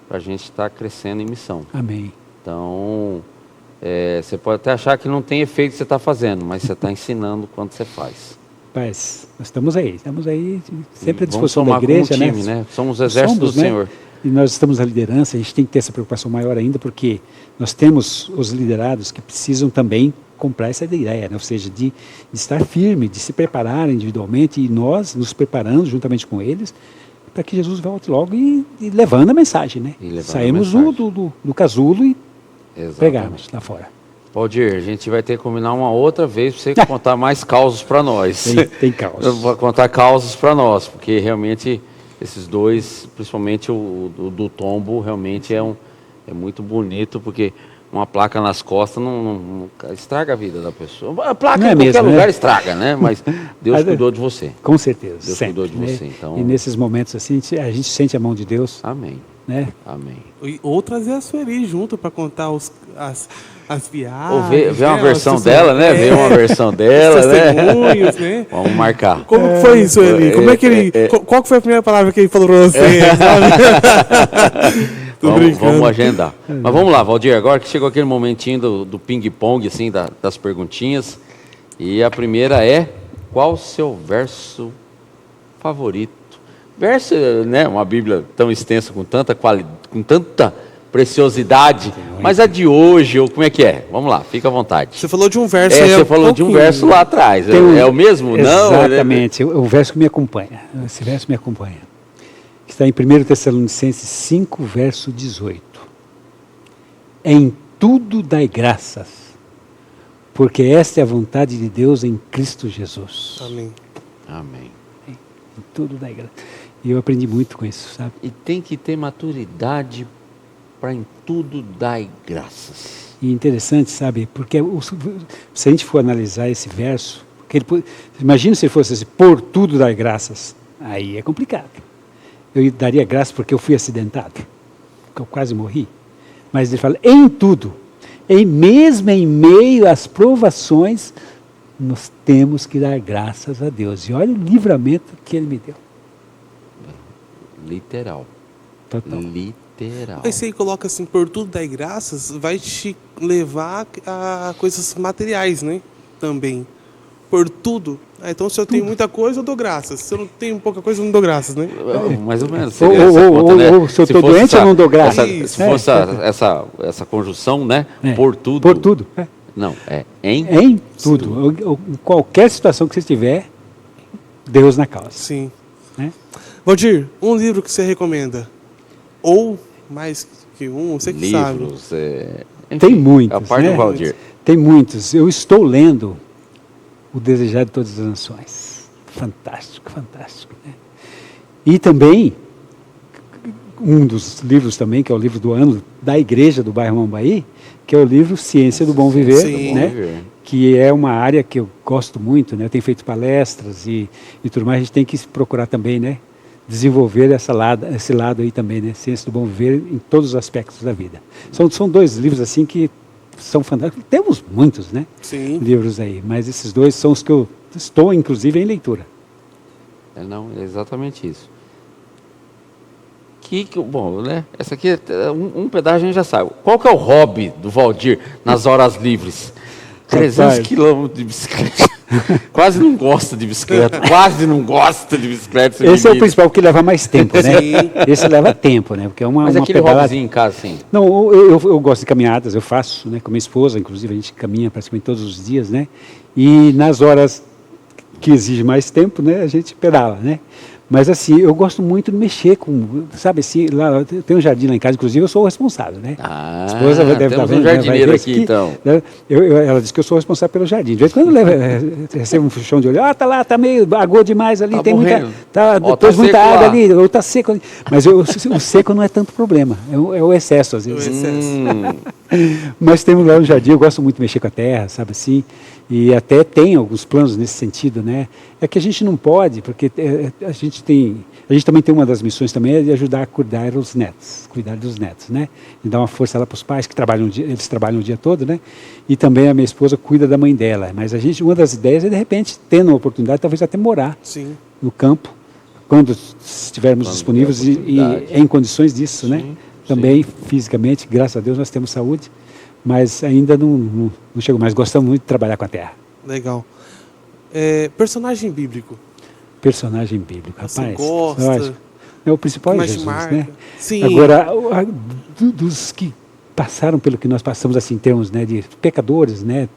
para a gente estar crescendo em missão. Amém. Então, você pode até achar que não tem efeito que você está fazendo, mas você está ensinando quando você faz. Paz, nós estamos aí sempre à Vamos disposição da somar igreja, como um time, né? Somos o exército do né? Senhor. E nós estamos na liderança, a gente tem que ter essa preocupação maior ainda, porque nós temos os liderados que precisam também comprar essa ideia, né? Ou seja, de estar firme, de se preparar individualmente e nós nos preparando juntamente com eles para que Jesus volte logo e levando a mensagem, né? Saímos do casulo e pregarmos lá fora. Valdir, a gente vai ter que combinar uma outra vez para você contar mais causos para nós. Tem causos. Eu vou contar causos para nós, porque realmente esses dois, principalmente o do tombo, realmente é muito bonito, porque uma placa nas costas não estraga a vida da pessoa. A placa em qualquer lugar estraga, né? Mas Deus cuidou de você. Com certeza. Deus sempre, cuidou de você. Então... E nesses momentos assim, a gente sente a mão de Deus. Amém. Né? Amém. Ou trazer a Sueli junto para contar as viagens. Ou ver uma né? versão dela, né? Ver uma versão dela, né? Vamos marcar. Como foi isso, Sueli? Como é que ele... Qual que foi a primeira palavra que ele falou para você? Vamos agendar. Mas vamos lá, Valdir, agora que chegou aquele momentinho do ping-pong, assim, das perguntinhas. E a primeira é, qual o seu verso favorito? Verso, né, uma Bíblia tão extensa, com tanta qualidade, com tanta preciosidade, mas a de hoje, ou como é que é? Vamos lá, fica à vontade. Você falou de um verso você falou de um verso lá atrás, é o mesmo? Exatamente, o verso que me acompanha, esse verso me acompanha. Está em 1 Tessalonicenses 5, verso 18. Em tudo dai graças, porque esta é a vontade de Deus em Cristo Jesus. Amém. Amém. Em tudo dai graças. E eu aprendi muito com isso, sabe? E tem que ter maturidade para em tudo dar graças. E interessante, sabe? Porque se a gente for analisar esse verso, imagina se ele fosse assim, por tudo dar graças. Aí é complicado. Eu daria graças porque eu fui acidentado, porque eu quase morri. Mas ele fala, em tudo, mesmo em meio às provações, nós temos que dar graças a Deus. E olha o livramento que Ele me deu. Literal. Total. Literal. Aí você coloca assim, por tudo dar graças, vai te levar a coisas materiais, né? Também. Por tudo. Então, se eu tenho muita coisa, eu dou graças. Se eu não tenho pouca coisa, eu não dou graças, né? Mais ou menos. Ou se eu estou doente, eu não dou graças. Se fosse essa conjunção, né? Por tudo. Por tudo. Não, em tudo. Em qualquer situação que você estiver, Deus na causa. Sim. Né? Valdir, um livro que você recomenda? Ou mais que um, você que livros, sabe. Enfim, tem muitos, a parte do Valdir. Tem muitos. Eu estou lendo O Desejado de Todas as Nações. Fantástico, fantástico. Né? E também, um dos livros também, que é o livro do ano da Igreja do Bairro Mambaí, que é o livro Ciência do Bom Viver, Sim. né? Que é uma área que eu gosto muito, né? Eu tenho feito palestras e tudo mais, a gente tem que procurar também, né? Desenvolver esse lado aí também, né? Ciência do Bom Viver em todos os aspectos da vida. São dois livros assim que são fantásticos. Temos muitos, né? Sim. Livros aí, mas esses dois são os que eu estou, inclusive, em leitura. Não, é exatamente isso. bom, né? Essa aqui, um pedaço a gente já sabe. Qual que é o hobby do Valdir nas horas livres? 300 quilômetros de bicicleta. Quase não gosta de bicicleta. Esse é o principal, que leva mais tempo, né? Esse leva tempo, né? Porque é Mas uma aquele hobbyzinho em casa, sim. Não, eu gosto de caminhadas, eu faço, né? Com minha esposa, inclusive, a gente caminha praticamente todos os dias, né? E nas horas que exige mais tempo, né? A gente pedala, né? Mas assim, eu gosto muito de mexer com, sabe assim, lá tem um jardim lá em casa, inclusive eu sou o responsável, né? Ah, A esposa deve estar vendo, um jardineiro né? aqui, então. Né? Ela disse que eu sou responsável pelo jardim. De vez em quando eu recebo um puxão de olho, tá lá, tá meio água demais ali, Tá tem morrendo. depois muita seco água lá. ali, ou tá seco ali. Mas o seco não é tanto problema, é o excesso às vezes. Mas temos lá um jardim, eu gosto muito de mexer com a terra, sabe assim? E até tem alguns planos nesse sentido, né? É que a gente não pode, porque a gente também tem uma das missões também é de ajudar a cuidar dos netos, né? E dar uma força lá para os pais que eles trabalham o dia todo, né? E também a minha esposa cuida da mãe dela. Mas uma das ideias é de repente tendo a oportunidade, talvez até morar no campo, quando estivermos disponíveis e em condições disso, né? Também fisicamente, graças a Deus nós temos saúde. Mas ainda não chegou mais. Gostamos muito de trabalhar com a terra. Legal. Personagem bíblico. Personagem bíblico, rapaz. Você gosta? Lógico. O principal é Jesus, marca. né? Sim. Agora, dos que passaram pelo que nós passamos, assim, em termos, né, de pecadores, né?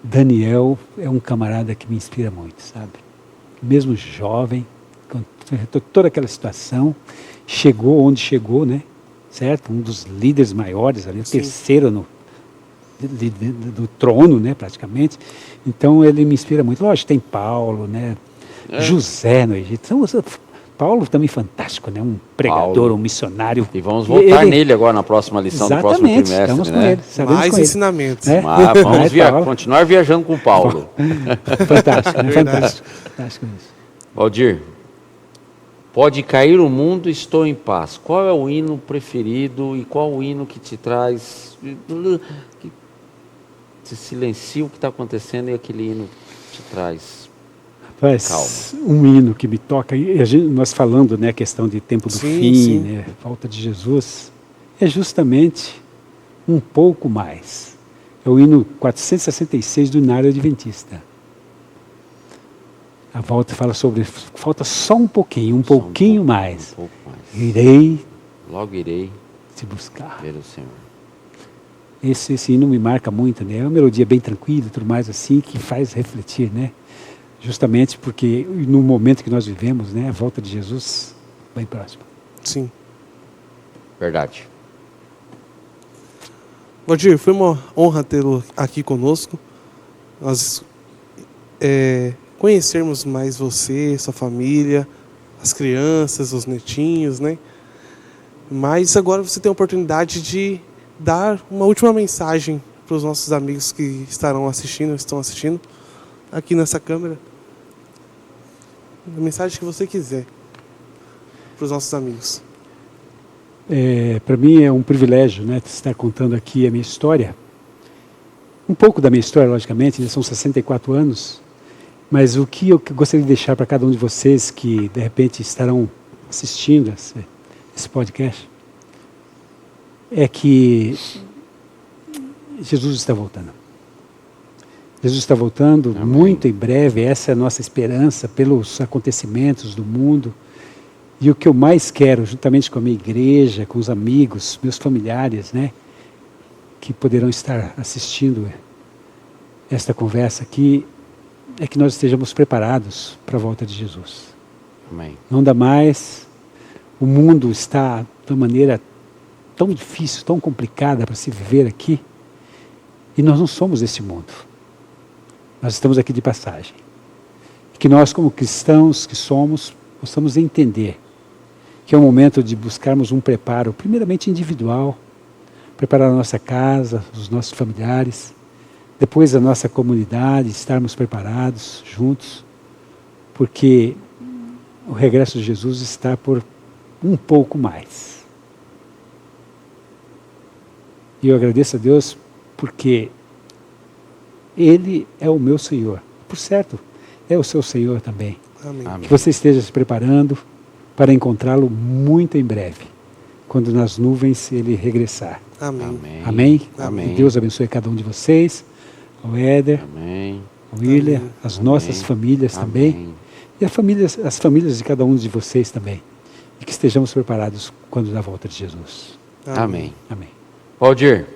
Daniel é um camarada que me inspira muito, sabe? Mesmo jovem, com toda aquela situação, chegou onde chegou, né? Certo? Um dos líderes maiores ali, o terceiro do trono, né, praticamente. Então ele me inspira muito. Lógico, tem Paulo, né? José no Egito. Paulo também fantástico, né? Um pregador, um missionário. E vamos voltar nele agora na próxima lição do próximo trimestre. Estamos com né? ele. Mais ensinamentos. Vamos continuar viajando com Paulo. Fantástico, né? Fantástico isso. Valdir, pode cair o mundo, estou em paz. Qual é o hino preferido e qual o hino que te traz, que te silencia o que está acontecendo e aquele hino te traz calma? Um hino que me toca, nós falando, né, a questão de tempo do fim, né, falta de Jesus, é justamente um pouco mais. É o hino 466 do Inário Adventista. A volta fala sobre, falta só um pouquinho, um pouquinho mais. Logo irei te buscar. Ver o Senhor. Esse hino me marca muito, né? É uma melodia bem tranquila, tudo mais assim, que faz refletir, né? Justamente porque no momento que nós vivemos, né, a volta de Jesus bem próxima. Sim. Verdade. Valdir, foi uma honra tê-lo aqui conosco. Nós conhecermos mais você, sua família, as crianças, os netinhos, né? Mas agora você tem a oportunidade de dar uma última mensagem para os nossos amigos que estão assistindo aqui nessa câmera. A mensagem que você quiser para os nossos amigos. Para mim é um privilégio, né, estar contando aqui a minha história. Um pouco da minha história, logicamente, né, são 64 anos. Mas o que eu gostaria de deixar para cada um de vocês que, de repente, estarão assistindo esse podcast, é que Jesus está voltando. Jesus está voltando. Amém. Muito em breve, essa é a nossa esperança pelos acontecimentos do mundo. E o que eu mais quero, juntamente com a minha igreja, com os amigos, meus familiares, né, que poderão estar assistindo esta conversa aqui, é que nós estejamos preparados para a volta de Jesus. Amém. Não dá mais. O mundo está de uma maneira tão difícil, tão complicada para se viver aqui. E nós não somos desse mundo. Nós estamos aqui de passagem. Que nós, como cristãos que somos, possamos entender que é o momento de buscarmos um preparo, primeiramente individual, preparar a nossa casa, os nossos familiares, depois a nossa comunidade, estarmos preparados juntos, porque o regresso de Jesus está por um pouco mais. E eu agradeço a Deus porque Ele é o meu Senhor. Por certo, é o seu Senhor também. Amém. Que você esteja se preparando para encontrá-lo muito em breve, quando nas nuvens ele regressar. Amém. Amém. Amém? Amém. Que Deus abençoe cada um de vocês, ao Éder, Amém. ao William, Amém. as nossas Amém. famílias também, Amém. e as famílias de cada um de vocês também. E que estejamos preparados quando da volta de Jesus. Amém. Amém. Valdir,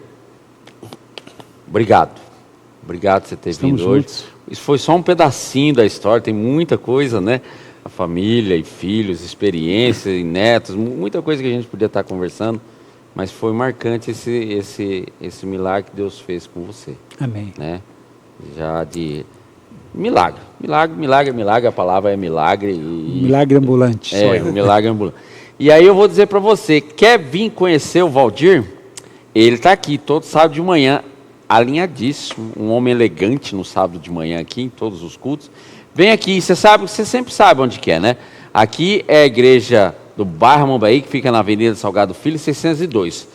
obrigado. Obrigado por você ter Estamos vindo hoje. juntos. Isso foi só um pedacinho da história, tem muita coisa, né? A família e filhos, experiências e netos, muita coisa que a gente podia estar conversando, mas foi marcante esse milagre que Deus fez com você, Amém. né? Já de milagre, a palavra é milagre. Milagre ambulante. só É, eu. um milagre ambulante. E aí eu vou dizer para você, quer vir conhecer o Valdir? Ele está aqui todo sábado de manhã, alinhadíssimo, um homem elegante no sábado de manhã aqui, em todos os cultos. Vem aqui, você sempre sabe onde que é, né? Aqui é a igreja do bairro Mombaí, que fica na Avenida Salgado Filho, 602.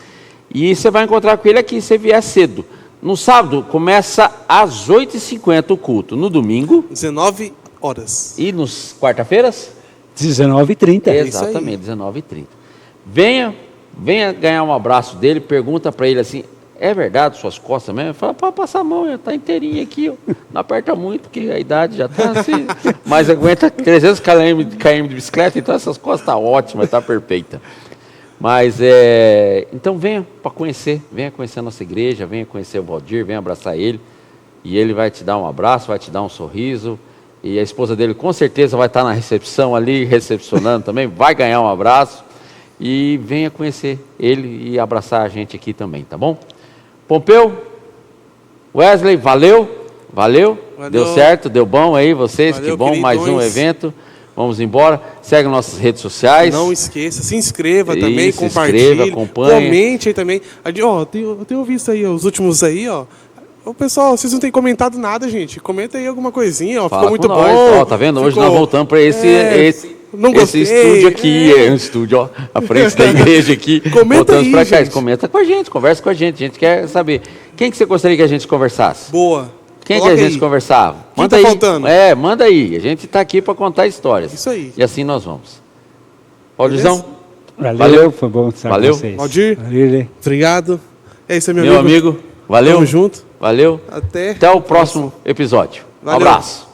E você vai encontrar com ele aqui, se vier cedo. No sábado, começa às 8h50 o culto. No domingo 19 horas. e nos quarta-feiras? 19h30. É isso aí. Exatamente, 19h30. Venha ganhar um abraço dele, pergunta para ele assim, é verdade suas costas mesmo? Fala, pode passar a mão, está inteirinha aqui, ó. Não aperta muito, porque a idade já está assim, mas aguenta 300 km de bicicleta, então essas costas estão ótimas, está perfeita. Mas, então venha conhecer a nossa igreja, venha conhecer o Valdir, venha abraçar ele, e ele vai te dar um abraço, vai te dar um sorriso, e a esposa dele com certeza vai estar na recepção ali, recepcionando também, vai ganhar um abraço, e venha conhecer ele e abraçar a gente aqui também, tá bom? Pompeu, Wesley, valeu, deu certo, deu bom aí vocês, Valeu, que bom, mais um queridões. evento, vamos embora, segue nossas redes sociais. Não esqueça, se inscreva também, Isso, compartilhe, inscreva, acompanhe. comente aí também. Ó, eu tenho visto aí os últimos aí, ó. Ô, pessoal, vocês não têm comentado nada, gente. Comenta aí alguma coisinha, ó. Fala Ficou muito com nós, bom. ó, tá vendo? Hoje Ficou- nós voltamos para esse não gostei, estúdio aqui, um estúdio, ó, à frente da igreja aqui. Comenta voltamos aí, pra cá. gente. Comenta com a gente, conversa com a gente quer saber. Quem que você gostaria que a gente conversasse? Boa. Quem Coloca que a gente aí. conversava? Quem Manda tá aí. faltando? Manda aí. A gente tá aqui para contar histórias. Isso aí. E assim nós vamos. Paulizão, Valeu, Valeu. foi bom estar Valeu. com vocês. Valdir. Valeu. Obrigado. É isso aí, meu amigo, valeu. Tamo junto. Valeu. Até Até o próximo episódio. Um Valeu. abraço.